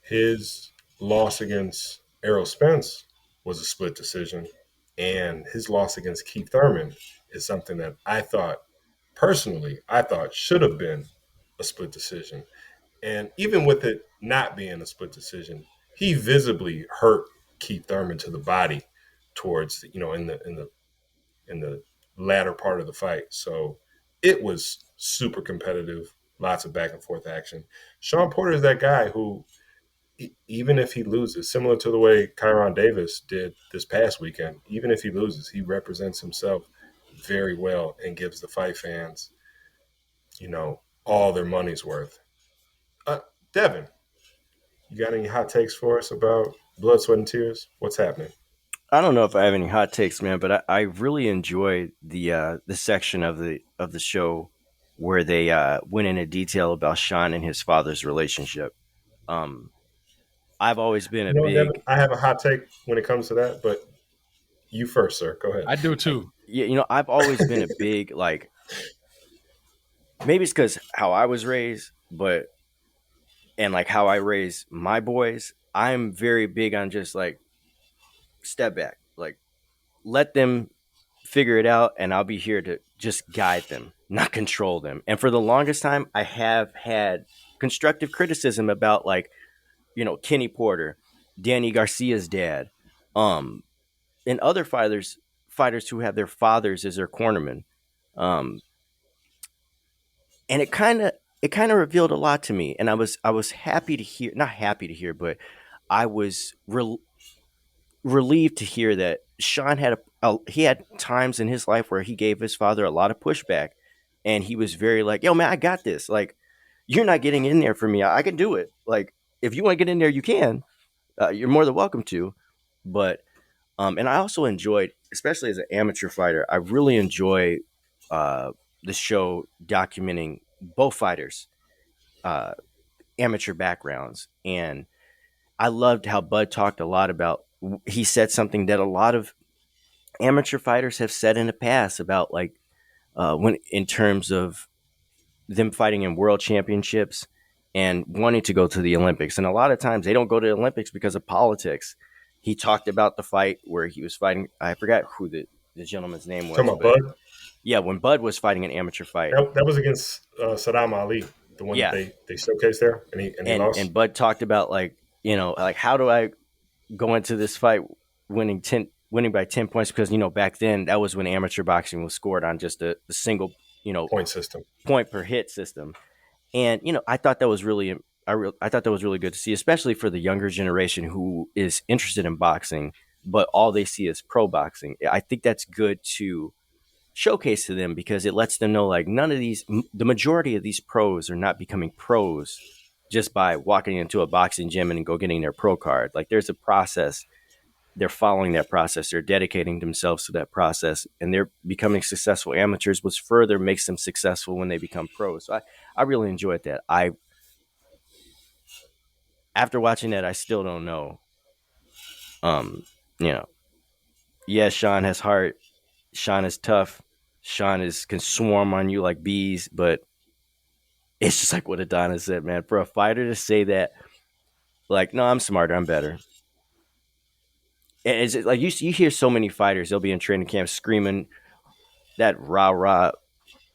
[SPEAKER 1] his loss against Errol Spence was a split decision, and his loss against Keith Thurman is something that I thought should have been a split decision. And even with it not being a split decision, he visibly hurt Keith Thurman to the body towards in the latter part of the fight. So it was super competitive, lots of back and forth action. Sean Porter is that guy who, even if he loses, similar to the way Kyron Davis did this past weekend, even if he loses, he represents himself very well and gives the fight fans, all their money's worth. Devin, you got any hot takes for us about Blood, Sweat, and Tears? What's happening?
[SPEAKER 4] I don't know if I have any hot takes, man, but I really enjoy the section of the show where they went into detail about Sean and his father's relationship. I've always been a big.
[SPEAKER 1] Devin, I have a hot take when it comes to that, but you first, sir. Go ahead.
[SPEAKER 2] I do too.
[SPEAKER 4] Yeah, I've always been a big, like, maybe it's because how I was raised, and like how I raise my boys, I'm very big on just like step back, like let them figure it out, and I'll be here to just guide them, not control them. And for the longest time, I have had constructive criticism about, like, Kenny Porter, Danny Garcia's dad, and other fighters who have their fathers as their cornermen. And it kind of revealed a lot to me, and I was happy to hear, not happy to hear, but I was relieved to hear that Sean had he had times in his life where he gave his father a lot of pushback, and he was very like, "Yo, man, I got this. Like, you're not getting in there for me. I can do it. Like, if you want to get in there, you can. You're more than welcome to." But And I also enjoyed, especially as an amateur fighter, I really enjoy the show documenting both fighters' uh, amateur backgrounds. And I loved how Bud talked a lot about, he said something that a lot of amateur fighters have said in the past about, like, when in terms of them fighting in world championships and wanting to go to the Olympics. And a lot of times they don't go to the Olympics because of politics. He talked about the fight where he was fighting, I forgot who the gentleman's name was,
[SPEAKER 1] Talking about
[SPEAKER 4] but
[SPEAKER 1] Bud,
[SPEAKER 4] yeah, when Bud was fighting an amateur fight.
[SPEAKER 1] that was against Saddam Ali, the one that
[SPEAKER 4] Yeah.
[SPEAKER 1] they showcased there, and he lost.
[SPEAKER 4] And Bud talked about, like, like, how do I go into this fight winning by 10 points, because back then that was when amateur boxing was scored on just a single
[SPEAKER 1] Point system.
[SPEAKER 4] point per hit system. And I thought that was really I thought that was really good to see, especially for the younger generation who is interested in boxing, but all they see is pro boxing. I think that's good to showcase to them, because it lets them know, like, the majority of these pros are not becoming pros just by walking into a boxing gym and go getting their pro card. Like, there's a process. They're following that process. They're dedicating themselves to that process, and they're becoming successful amateurs, which further makes them successful when they become pros. So I really enjoyed that. After watching that, I still don't know. You know, yeah, Sean has heart. Sean is tough. Can swarm on you like bees, but it's just like what Adonis said, man. For a fighter to say that, like, no, I'm smarter, I'm better. And it's like you hear so many fighters, they'll be in training camp screaming that rah rah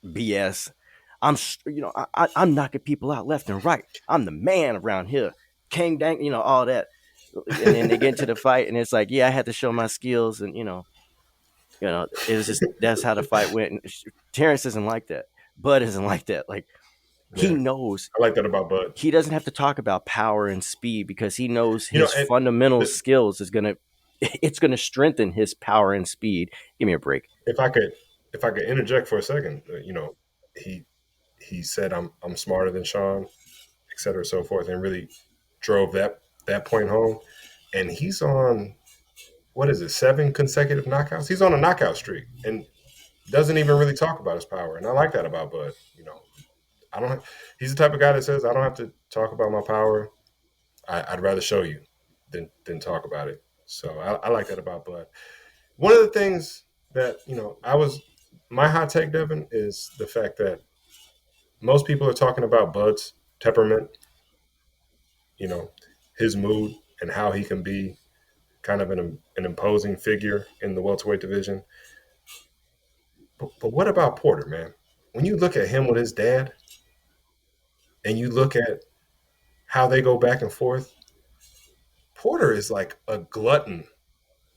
[SPEAKER 4] BS. I'm knocking people out left and right. I'm the man around here. King dang, all that. And then they get into the fight, and it's like, yeah, I had to show my skills, and it was just, that's how the fight went. And Terrence isn't like that. Bud isn't like that. Like, he knows.
[SPEAKER 1] I like that about Bud.
[SPEAKER 4] He doesn't have to talk about power and speed, because he knows his
[SPEAKER 1] and
[SPEAKER 4] fundamental skills it's gonna strengthen his power and speed. Give me a break.
[SPEAKER 1] If I could interject for a second, he said I'm smarter than Sean, et cetera, so forth, and really drove that point home. And he's on, what is it, 7 consecutive knockouts? He's on a knockout streak and doesn't even really talk about his power. And I like that about Bud. He's the type of guy that says, I don't have to talk about my power. I'd rather show you than talk about it. So I like that about Bud. One of the things that, my hot take, Devin, is the fact that most people are talking about Bud's temperament, his mood, and how he can be kind of an imposing figure in the welterweight division. But what about Porter, man? When you look at him with his dad, and you look at how they go back and forth, Porter is like a glutton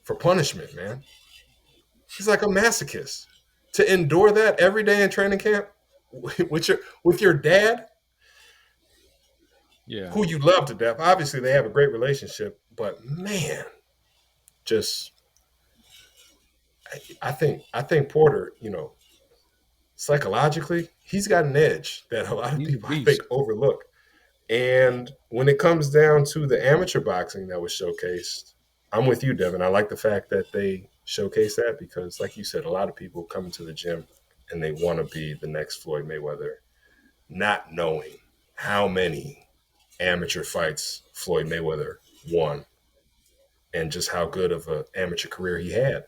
[SPEAKER 1] for punishment, man. He's like a masochist. To endure that every day in training camp with your dad, who you love to death. Obviously, they have a great relationship, but man, I think Porter, psychologically, he's got an edge that a lot of people, I think, overlook. And when it comes down to the amateur boxing that was showcased, I'm with you, Devin. I like the fact that they showcase that, because, like you said, a lot of people come into the gym and they want to be the next Floyd Mayweather, not knowing how many amateur fights Floyd Mayweather won and just how good of an amateur career he had.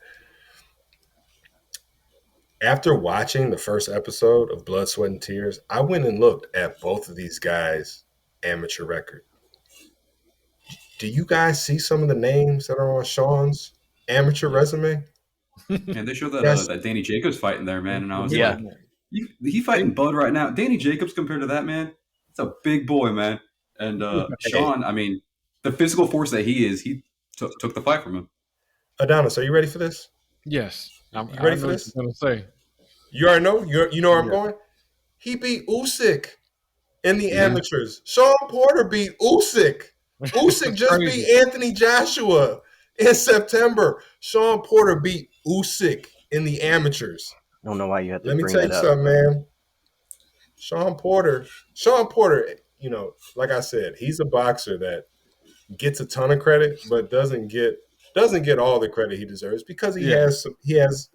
[SPEAKER 1] After watching the first episode of Blood, Sweat, and Tears, I went and looked at both of these guys' amateur record. Do you guys see some of the names that are on Sean's amateur resume?
[SPEAKER 3] And they showed that Danny Jacobs fight in there, man. And I was like, he fighting Bud right now. Danny Jacobs compared to that, man, it's a big boy, man. And Sean, I mean, the physical force that he is, he took the fight from him.
[SPEAKER 1] Adonis, are you ready for this?
[SPEAKER 2] Yes.
[SPEAKER 1] You ready for this?
[SPEAKER 2] I was going to say.
[SPEAKER 1] You already know? You know where I'm going? He beat Usyk in the amateurs. Sean Porter beat Usyk. Usyk just beat Anthony Joshua in September. Sean Porter beat Usyk in the amateurs.
[SPEAKER 4] I don't know why you had to
[SPEAKER 1] Let me tell you something, man. Sean Porter, like I said, he's a boxer that gets a ton of credit, but doesn't get doesn't get all the credit he deserves because
[SPEAKER 2] Yeah,
[SPEAKER 1] he has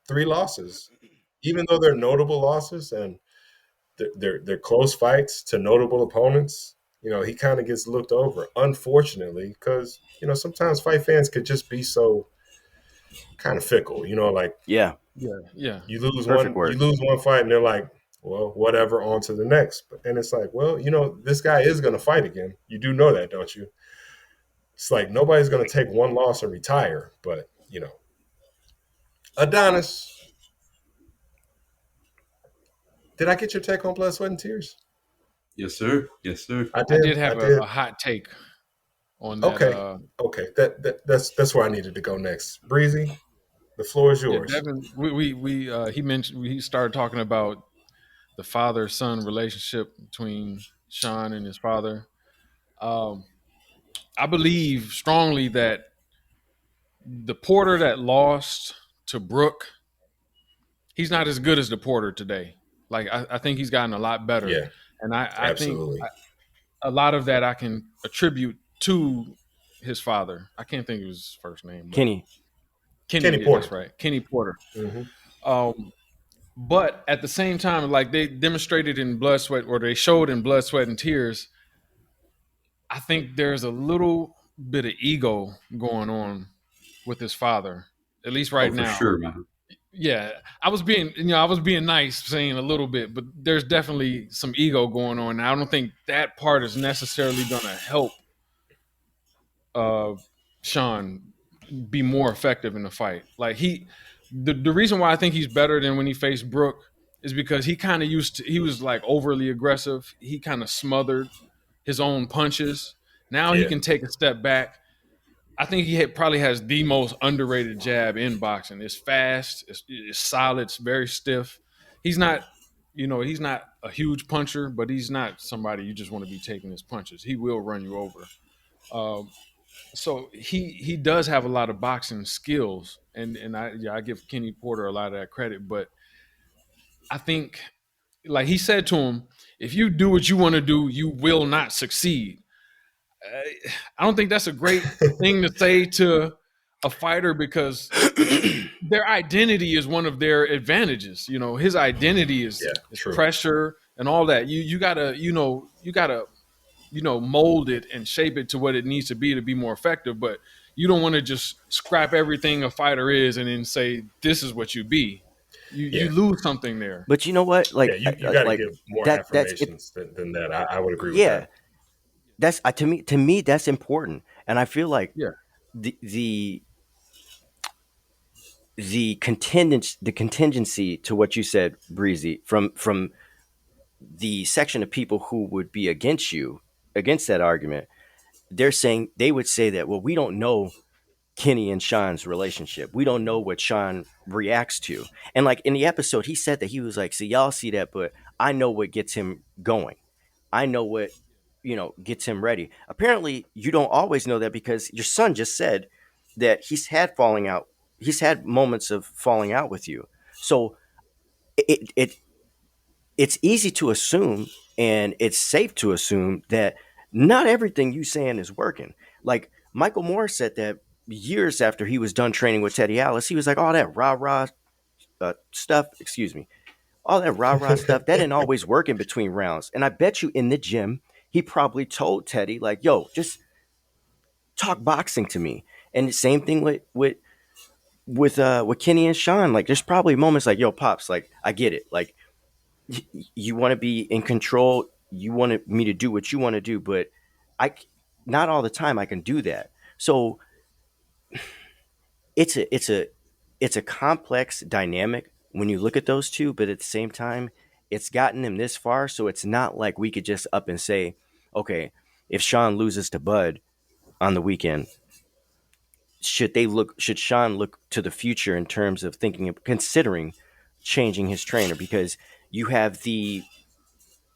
[SPEAKER 1] 3 losses, even though they're notable losses and they're close fights to notable opponents. He kind of gets looked over, unfortunately, because sometimes fight fans could just be so kind of fickle. Like
[SPEAKER 4] Yeah,
[SPEAKER 2] yeah.
[SPEAKER 4] perfect
[SPEAKER 1] you
[SPEAKER 4] word.
[SPEAKER 1] lose one fight, and they're like, well, whatever, on to the next. And it's like, well, this guy is going to fight again. You do know that, don't you? It's like nobody's going to take one loss and retire, but Adonis, did I get your take on Blood, Sweat, and Tears?
[SPEAKER 3] Yes, sir. Yes, sir.
[SPEAKER 1] I
[SPEAKER 2] I
[SPEAKER 1] did.
[SPEAKER 2] did
[SPEAKER 1] I
[SPEAKER 2] have
[SPEAKER 1] did.
[SPEAKER 2] a hot take on that.
[SPEAKER 1] Okay. Okay. That's where I needed to go next. Breezy, the floor is
[SPEAKER 2] Yeah,
[SPEAKER 1] yours.
[SPEAKER 2] Devin. He mentioned he started talking about the father son relationship between Sean and his father. Um, I believe strongly that the Porter that lost to Brooke, he's not as good as the Porter today. Like I think he's gotten a lot better,
[SPEAKER 1] Yeah,
[SPEAKER 2] and I think
[SPEAKER 1] absolutely.
[SPEAKER 2] a lot of that I can attribute to his father. I can't think of his first name, but
[SPEAKER 4] Kenny.
[SPEAKER 2] Kenny.
[SPEAKER 1] Kenny
[SPEAKER 2] Yeah, that's
[SPEAKER 1] Porter.
[SPEAKER 2] right, Kenny Porter.
[SPEAKER 1] Hmm.
[SPEAKER 2] Um, but at the same time, like they demonstrated in Blood, Sweat, or they showed in Blood, Sweat, and Tears, I think there's a little bit of ego going on with his father, at least
[SPEAKER 3] Oh,
[SPEAKER 2] right
[SPEAKER 3] for
[SPEAKER 2] now.
[SPEAKER 3] sure, man.
[SPEAKER 2] Yeah, I was being nice saying a little bit, but there's definitely some ego going on. And I don't think that part is necessarily going to help uh, Sean be more effective in the fight. Like the reason why I think he's better than when he faced Brooke is because he was like overly aggressive. He kind of smothered his own punches. Now he
[SPEAKER 1] Yeah,
[SPEAKER 2] can take a step back. I think probably has the most underrated jab in boxing. It's fast, it's solid, it's very stiff. He's not, he's not a huge puncher, but he's not somebody you just want to be taking his punches. He will run you over. Um, so he does have a lot of boxing skills, and I give Kenny Porter a lot of that credit. But I think, like he said to him, if you do what you want to do, you will not succeed. I don't think that's a great thing to say to a fighter because their identity is one of their advantages. His identity
[SPEAKER 1] yeah,
[SPEAKER 2] is
[SPEAKER 1] true.
[SPEAKER 2] pressure and all that. You gotta mold it and shape it to what it needs to be more effective. But you don't want to just scrap everything a fighter is and then say this is what you be. You
[SPEAKER 1] Yeah,
[SPEAKER 2] lose something there.
[SPEAKER 4] But you know what?
[SPEAKER 1] yeah. You got to
[SPEAKER 4] Like
[SPEAKER 1] give more
[SPEAKER 4] that's it.
[SPEAKER 1] affirmations than that. I would agree with
[SPEAKER 4] Yeah,
[SPEAKER 1] that.
[SPEAKER 4] that's to me that's important, and I feel like
[SPEAKER 2] Yeah,
[SPEAKER 4] the the the contingency to what you said, Breezy, from the section of people who would be against that argument. They would say that, well, we don't know Kenny and Sean's relationship. We don't know what Sean reacts to. And like in the episode, he said that he was like, "So y'all see that, but I know what gets him going. I know what gets him ready." Apparently, you don't always know that because your son just said that he's had falling out. He's had moments of falling out with you. So it it's easy to assume, and it's safe to assume that not everything you saying is working. Like Michael Moore said that years after he was done training with Teddy Alice, he was like, all that rah rah stuff, excuse me, all that rah rah stuff, that didn't always work in between rounds. And I bet you in the gym, he probably told Teddy, like, yo, just talk boxing to me. And the same thing with Kenny and Sean. Like, there's probably moments like, yo, pops, like, I get it. Like, you want to be in control. You want me to do what you want to do, but I not all the time I can do that. So it's a complex dynamic when you look at those two, but at the same time, it's gotten them this far. So it's not like we could just up and say, okay, if Sean loses to Bud on the weekend, should Sean look to the future in terms of considering changing his trainer? Because you have the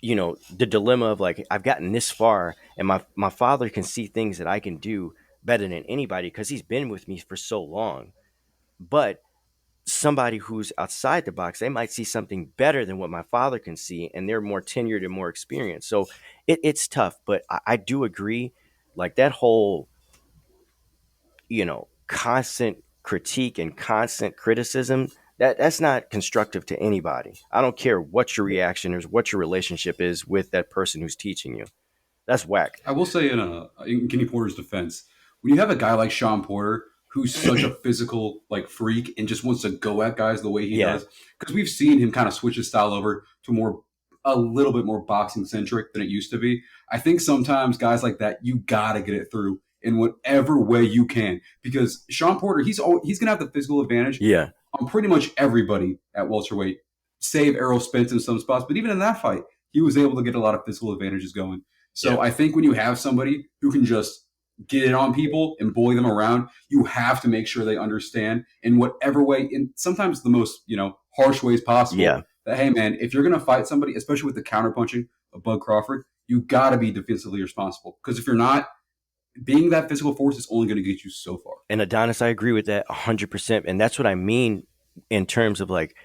[SPEAKER 4] dilemma of like, I've gotten this far and my father can see things that I can do better than anybody because he's been with me for so long. But somebody who's outside the box, they might see something better than what my father can see, and they're more tenured and more experienced. So it's tough, but I do agree. Like that whole, constant critique and constant criticism, that's not constructive to anybody. I don't care what your reaction is, what your relationship is with that person who's teaching you. That's whack.
[SPEAKER 3] I will say in Kenny Porter's defense, when you have a guy like Sean Porter who's such a physical like freak and just wants to go at guys the way he does, because we've seen him kind of switch his style over to a little bit more boxing centric than it used to be. I think sometimes guys like that, you gotta get it through in whatever way you can, because Sean Porter, he's gonna have the physical advantage on pretty much everybody at welterweight, save Errol Spence in some spots. But even in that fight, he was able to get a lot of physical advantages going. So I think when you have somebody who can just get it on people and bully them around, you have to make sure they understand in whatever way, in sometimes the most, harsh ways possible, that, hey, man, if you're going to fight somebody, especially with the counterpunching of Bud Crawford, you got to be defensively responsible. Because if you're not, being that physical force is only going to get you so far.
[SPEAKER 4] And Adonis, I agree with that 100%. And that's what I mean in terms of like,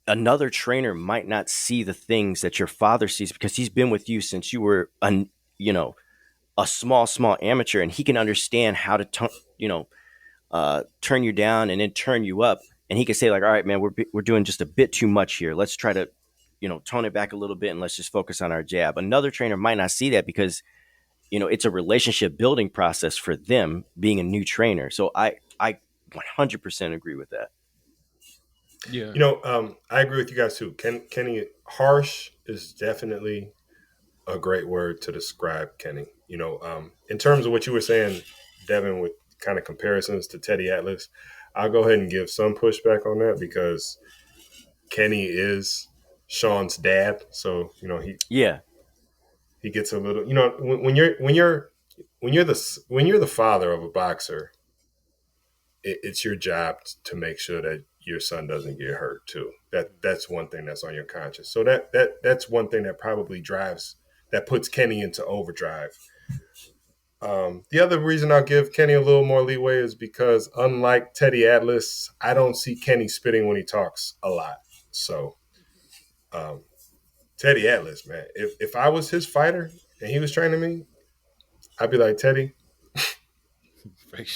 [SPEAKER 4] another trainer might not see the things that your father sees because he's been with you since you were a small amateur, and he can understand how to turn you down and then turn you up. And he can say like, all right, man, we're doing just a bit too much here. Let's try to, tone it back a little bit and let's just focus on our jab. Another trainer might not see that because, it's a relationship building process for them being a new trainer. So I 100% agree with that.
[SPEAKER 2] Yeah.
[SPEAKER 1] I agree with you guys too. Kenny, harsh is definitely a great word to describe Kenny. In terms of what you were saying, Devin, with kind of comparisons to Teddy Atlas, I'll go ahead and give some pushback on that because Kenny is Sean's dad. So, he gets a little, when you're the father of a boxer, it's your job to make sure that your son doesn't get hurt too. That's one thing that's on your conscience. So that's one thing that probably puts Kenny into overdrive. The other reason I'll give Kenny a little more leeway is because unlike Teddy Atlas, I don't see Kenny spitting when he talks a lot. So Teddy Atlas, man, if I was his fighter and he was training me, I'd be like, Teddy,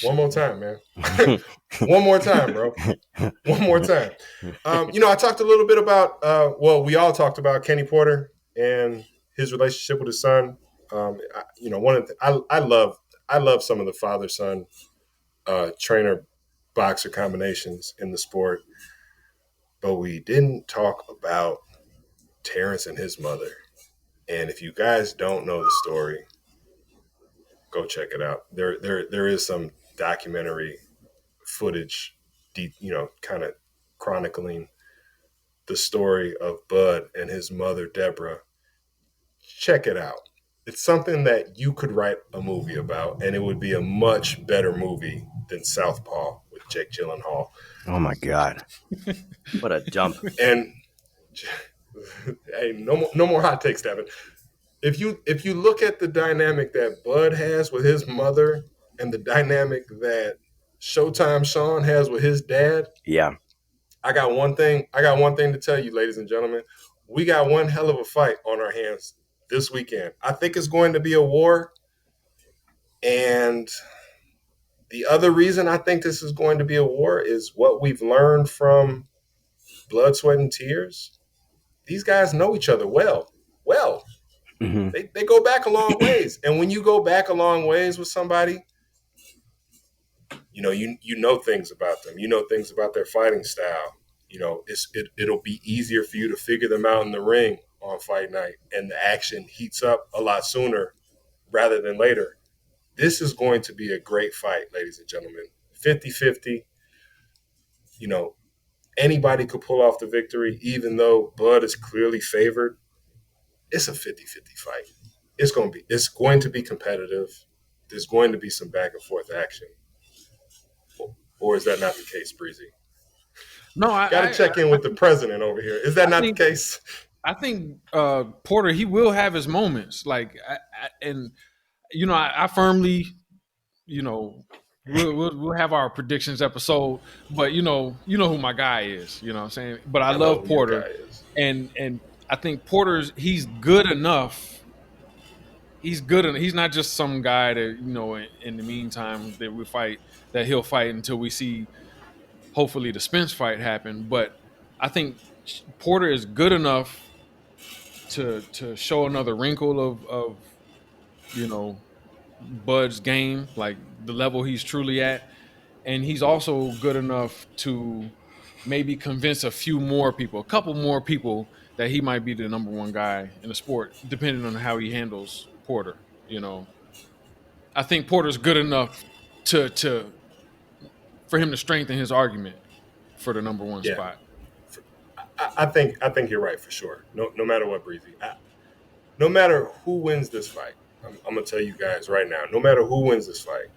[SPEAKER 1] one more time, man. One more time, bro. One more time. I talked a little bit about, we all talked about Kenny Porter and his relationship with his son. I love some of the father-son trainer boxer combinations in the sport, but we didn't talk about Terrence and his mother. And if you guys don't know the story, go check it out. There is some documentary footage, kind of chronicling the story of Bud and his mother, Deborah. Check it out. It's something that you could write a movie about, and it would be a much better movie than Southpaw with Jake Gyllenhaal.
[SPEAKER 4] Oh my God. What a dump.
[SPEAKER 1] And hey, no more hot takes, Devin. If you look at the dynamic that Bud has with his mother and the dynamic that Showtime Sean has with his dad, I got one thing to tell you, ladies and gentlemen. We got one hell of a fight on our hands this weekend. I think it's going to be a war. And the other reason I think this is going to be a war is what we've learned from Blood, Sweat, and Tears. These guys know each other well. Mm-hmm. They go back a long ways. And when you go back a long ways with somebody, you know things about them. You know things about their fighting style. It'll be easier for you to figure them out in the ring on fight night, and the action heats up a lot sooner rather than later. This is going to be a great fight, ladies and gentlemen. 50-50. Anybody could pull off the victory, even though Bud is clearly favored. It's a 50-50 fight. It's going to be competitive. There's going to be some back and forth action. Or is that not the case, Breezy?
[SPEAKER 2] No, I
[SPEAKER 1] got to check in with the president over here. Is that not the case?
[SPEAKER 2] I think Porter, he will have his moments. Like, I firmly, we'll have our predictions episode. But you know who my guy is. You know what I'm saying? But I love Porter, and I think he's good enough he's good. He's not just some guy that in the meantime that he'll fight until we see hopefully the Spence fight happen. But I think Porter is good enough to show another wrinkle of Bud's game, like the level he's truly at, and he's also good enough to maybe convince a couple more people that he might be the number one guy in the sport, depending on how he handles Porter. I think Porter's good enough to for him to strengthen his argument for the number one spot.
[SPEAKER 1] I think you're right for sure. No matter what, Breezy. No matter who wins this fight, I'm gonna tell you guys right now. No matter who wins this fight,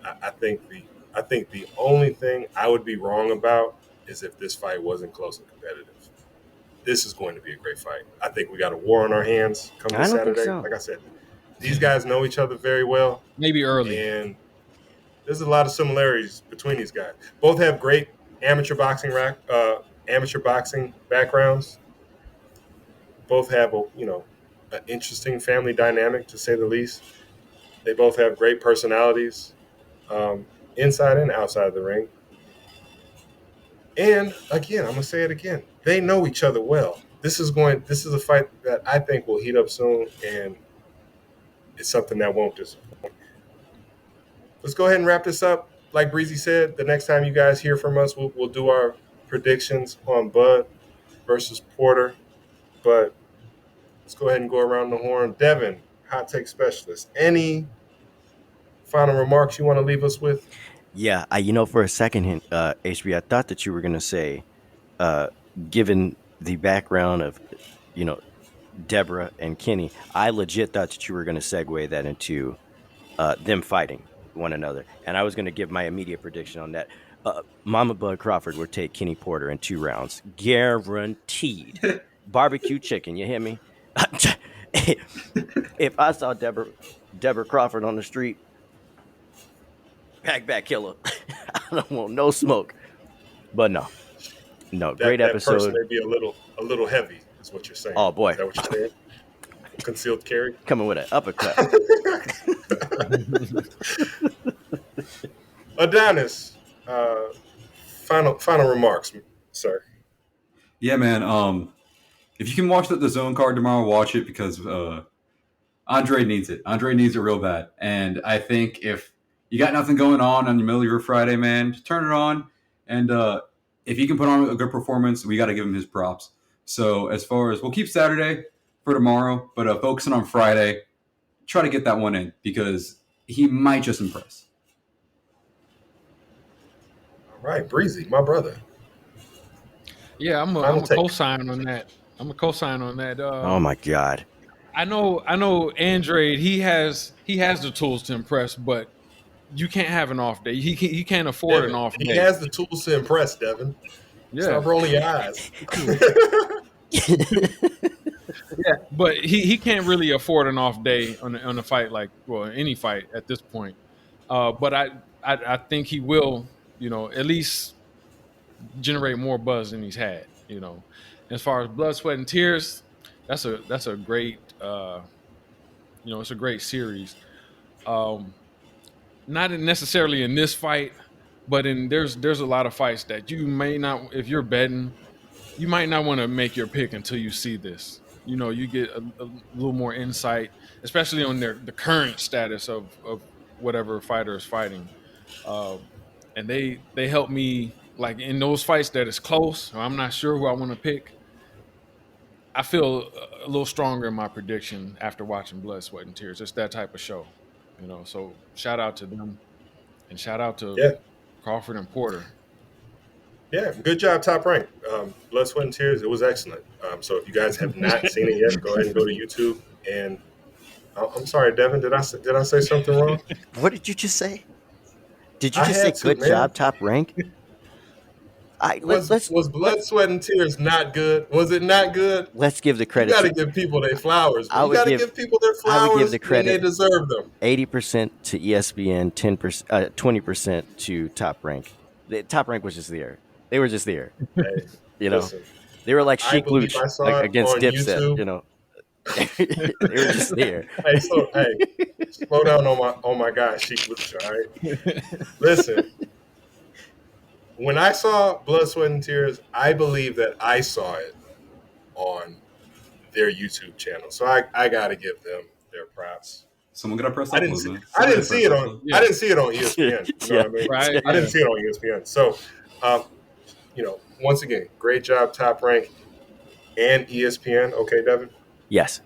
[SPEAKER 1] I think the only thing I would be wrong about is if this fight wasn't close and competitive. This is going to be a great fight. I think we got a war on our hands coming this Saturday. So. Like I said, these guys know each other very well.
[SPEAKER 2] Maybe early.
[SPEAKER 1] And there's a lot of similarities between these guys. Both have great amateur boxing backgrounds. Both have an interesting family dynamic, to say the least. They both have great personalities, inside and outside the ring. And again, I'm gonna say it again. They know each other well. This is a fight that I think will heat up soon, and it's something that won't disappoint. Let's go ahead and wrap this up. Like Breezy said, the next time you guys hear from us, we'll do our predictions on Bud versus Porter. But let's go ahead and go around the horn. Devin, hot take specialist. Any final remarks you want to leave us with?
[SPEAKER 4] Yeah, for a second, HB, I thought that you were going to say, given the background of, Deborah and Kenny, I legit thought that you were going to segue that into them fighting one another. And I was going to give my immediate prediction on that. Mama Bud Crawford would take Kenny Porter in 2 rounds. Guaranteed. Barbecue chicken, you hear me? If I saw Deborah Crawford on the street, pack back killer. I don't want no smoke. But no, great episode.
[SPEAKER 1] That person may be a little heavy, is what you're saying.
[SPEAKER 4] Oh boy,
[SPEAKER 1] is that what you're saying? Concealed carry,
[SPEAKER 4] coming with an uppercut.
[SPEAKER 1] Adonis, final remarks, sir.
[SPEAKER 3] Yeah, man. If you can watch the DAZN card tomorrow, watch it, because Andre needs it. Andre needs it real bad. And I think if you got nothing going on your middle of your Friday, man, just turn it on. And if he can put on a good performance, we got to give him his props. So as far as, we'll keep Saturday for tomorrow, but focusing on Friday, try to get that one in, because he might just impress.
[SPEAKER 1] All right, Breezy, my brother.
[SPEAKER 2] Yeah, I'm a co-sign on that.
[SPEAKER 4] Oh my God.
[SPEAKER 2] I know Andrade, he has the tools to impress, but you can't have an off day. He can't afford an off day.
[SPEAKER 1] He has the tools to impress, Devin. Yeah. Stop rolling your eyes.
[SPEAKER 2] Yeah, but he can't really afford an off day on a fight any fight at this point. But I think he will, at least generate more buzz than he's had. As far as blood, sweat, and tears, that's a great it's a great series. Not necessarily in this fight, but there's a lot of fights that you may not, if you're betting, you might not want to make your pick until you see this. You get a little more insight, especially on the current status of whatever fighter is fighting. And they help me, like in those fights that is close, or I'm not sure who I want to pick. I feel a little stronger in my prediction after watching Blood, Sweat, and Tears. It's that type of show, So shout out to them, and shout out to Crawford and Porter.
[SPEAKER 1] Yeah, good job, Top Rank. Blood, Sweat, and Tears, it was excellent. So if you guys have not seen it yet, go ahead and go to YouTube. And I'm sorry, Devin, did I say something wrong?
[SPEAKER 4] What did you just say? Did you just say good job, Top Rank?
[SPEAKER 1] Was Blood, Sweat, and Tears not good? Was it not good?
[SPEAKER 4] Let's give the credit.
[SPEAKER 1] You got to give people their flowers. You got to give people their flowers.
[SPEAKER 4] I would give the credit.
[SPEAKER 1] They deserve them.
[SPEAKER 4] 80% to ESPN, 20% to Top Rank. Top Rank was just there. They were just there. Hey, listen, they were like Sheik Luch against Dipset. They were just there.
[SPEAKER 1] Hey, slow down on my guy, Sheik Lucha, all right? Listen, when I saw Blood, Sweat, and Tears, I believe that I saw it on their YouTube channel. So I got to give them their props.
[SPEAKER 3] Someone got to press
[SPEAKER 1] I
[SPEAKER 3] that
[SPEAKER 1] didn't
[SPEAKER 3] close,
[SPEAKER 1] see
[SPEAKER 3] man.
[SPEAKER 1] I
[SPEAKER 3] Somebody
[SPEAKER 1] didn't
[SPEAKER 3] got to
[SPEAKER 1] see
[SPEAKER 3] press
[SPEAKER 1] it
[SPEAKER 3] that
[SPEAKER 1] on
[SPEAKER 3] close.
[SPEAKER 1] I didn't see it on ESPN. You know
[SPEAKER 4] Yeah.
[SPEAKER 1] what I mean?
[SPEAKER 2] Right.
[SPEAKER 1] I didn't see it on ESPN. So, once again, great job, Top Rank and ESPN. Okay, Devin.
[SPEAKER 4] Yes.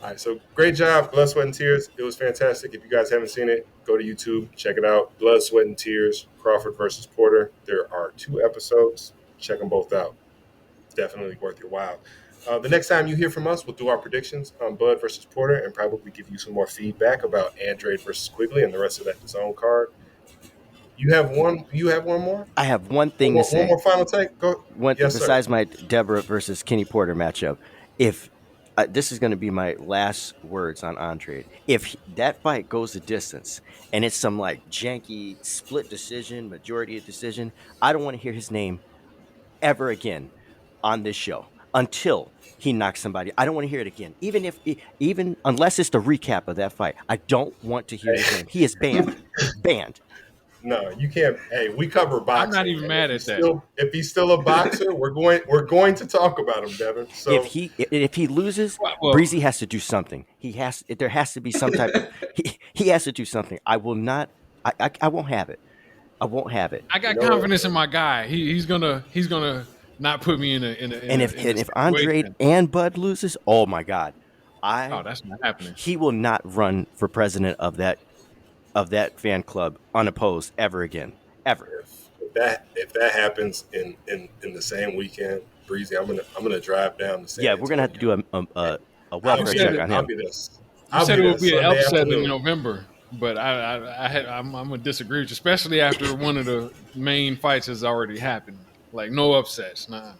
[SPEAKER 1] All right, so great job, Blood, Sweat, and Tears. It was fantastic. If you guys haven't seen it, go to YouTube, check it out. Blood, Sweat, and Tears, Crawford versus Porter. There are 2 episodes. Check them both out. Definitely worth your while. The next time you hear from us, we'll do our predictions on Bud versus Porter and probably give you some more feedback about Andrade versus Quigley and the rest of that DAZN card. You have one more?
[SPEAKER 4] I have one thing to say.
[SPEAKER 1] One more final take? Go. Yes, sir.
[SPEAKER 4] Besides my Deborah versus Kenny Porter matchup, if this is going to be my last words on Andrade, if that fight goes the distance and it's some like janky split decision, majority decision, I don't want to hear his name ever again on this show until he knocks somebody. I don't want to hear it again, even unless it's the recap of that fight. I don't want to hear his name. He is banned. Banned.
[SPEAKER 1] No, you can't. Hey, we cover boxing.
[SPEAKER 2] I'm not even mad at that.
[SPEAKER 1] If he's still a boxer, we're going to talk about him, Devin. So
[SPEAKER 4] If he loses,
[SPEAKER 2] Well,
[SPEAKER 4] Breezy has to do something. There has to be some type of he has to do something. I will not. I won't have it. I won't have it.
[SPEAKER 2] I got confidence in my guy. He's gonna not put me in a.
[SPEAKER 4] And if Andrade and Bud loses, oh my God,
[SPEAKER 2] that's not happening.
[SPEAKER 4] He will not run for president of that fan club unopposed ever again, ever.
[SPEAKER 1] If that happens in the same weekend, Breezy, I'm gonna drive down to San
[SPEAKER 4] Yeah, we're gonna have to do a welfare check on him.
[SPEAKER 2] You said it would be an upset in November, but I'm gonna disagree with you, especially after one of the main fights has already happened. Like no upsets, nah.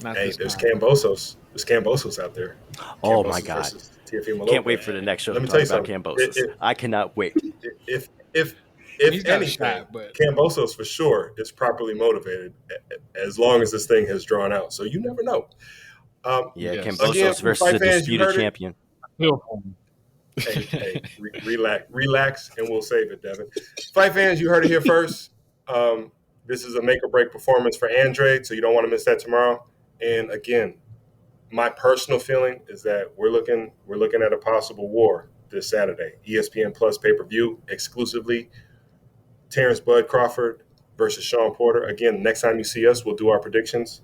[SPEAKER 1] Hey, there's Cambosos. There's Cambosos out there.
[SPEAKER 4] Oh
[SPEAKER 1] Cambosos
[SPEAKER 4] my God!
[SPEAKER 1] Teofimo
[SPEAKER 4] Can't wait for the next show to talk about Cambosos. I cannot wait.
[SPEAKER 1] If
[SPEAKER 2] He's got a
[SPEAKER 1] anything,
[SPEAKER 2] shot, but
[SPEAKER 1] Cambosos for sure is properly motivated as long as this thing has drawn out. So you never know.
[SPEAKER 2] Yes.
[SPEAKER 4] Cambosos
[SPEAKER 1] Again,
[SPEAKER 4] versus
[SPEAKER 1] fight
[SPEAKER 4] a
[SPEAKER 1] fans, you
[SPEAKER 4] disputed
[SPEAKER 1] heard it.
[SPEAKER 4] champion.
[SPEAKER 1] Relax, and we'll save it, Devin. Fight fans, you heard it here first. This is a make or break performance for Andrade, so you don't want to miss that tomorrow. And again, my personal feeling is that we're looking at a possible war this Saturday. ESPN Plus pay-per-view exclusively. Terrence Bud Crawford versus Sean Porter. Again, next time you see us, we'll do our predictions.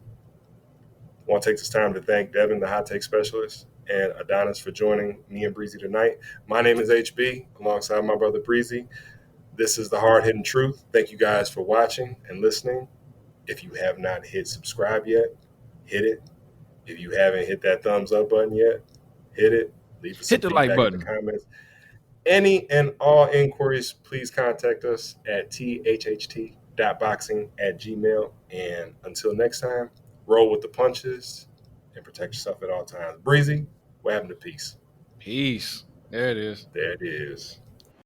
[SPEAKER 1] I want to take this time to thank Devin, the hot take specialist, and Adonis for joining me and Breezy tonight. My name is HB, alongside my brother Breezy. This is the Hard Hitting Truth. Thank you guys for watching and listening. If you have not hit subscribe yet, hit it. If you haven't hit that thumbs up button yet, hit it. Leave us
[SPEAKER 2] hit the like button
[SPEAKER 1] in the comments. Any and all inquiries, please contact us at thhht.boxing@gmail. And until next time, roll with the punches and protect yourself at all times. Breezy, what happened to peace?
[SPEAKER 2] Peace. There it is.
[SPEAKER 1] There it is.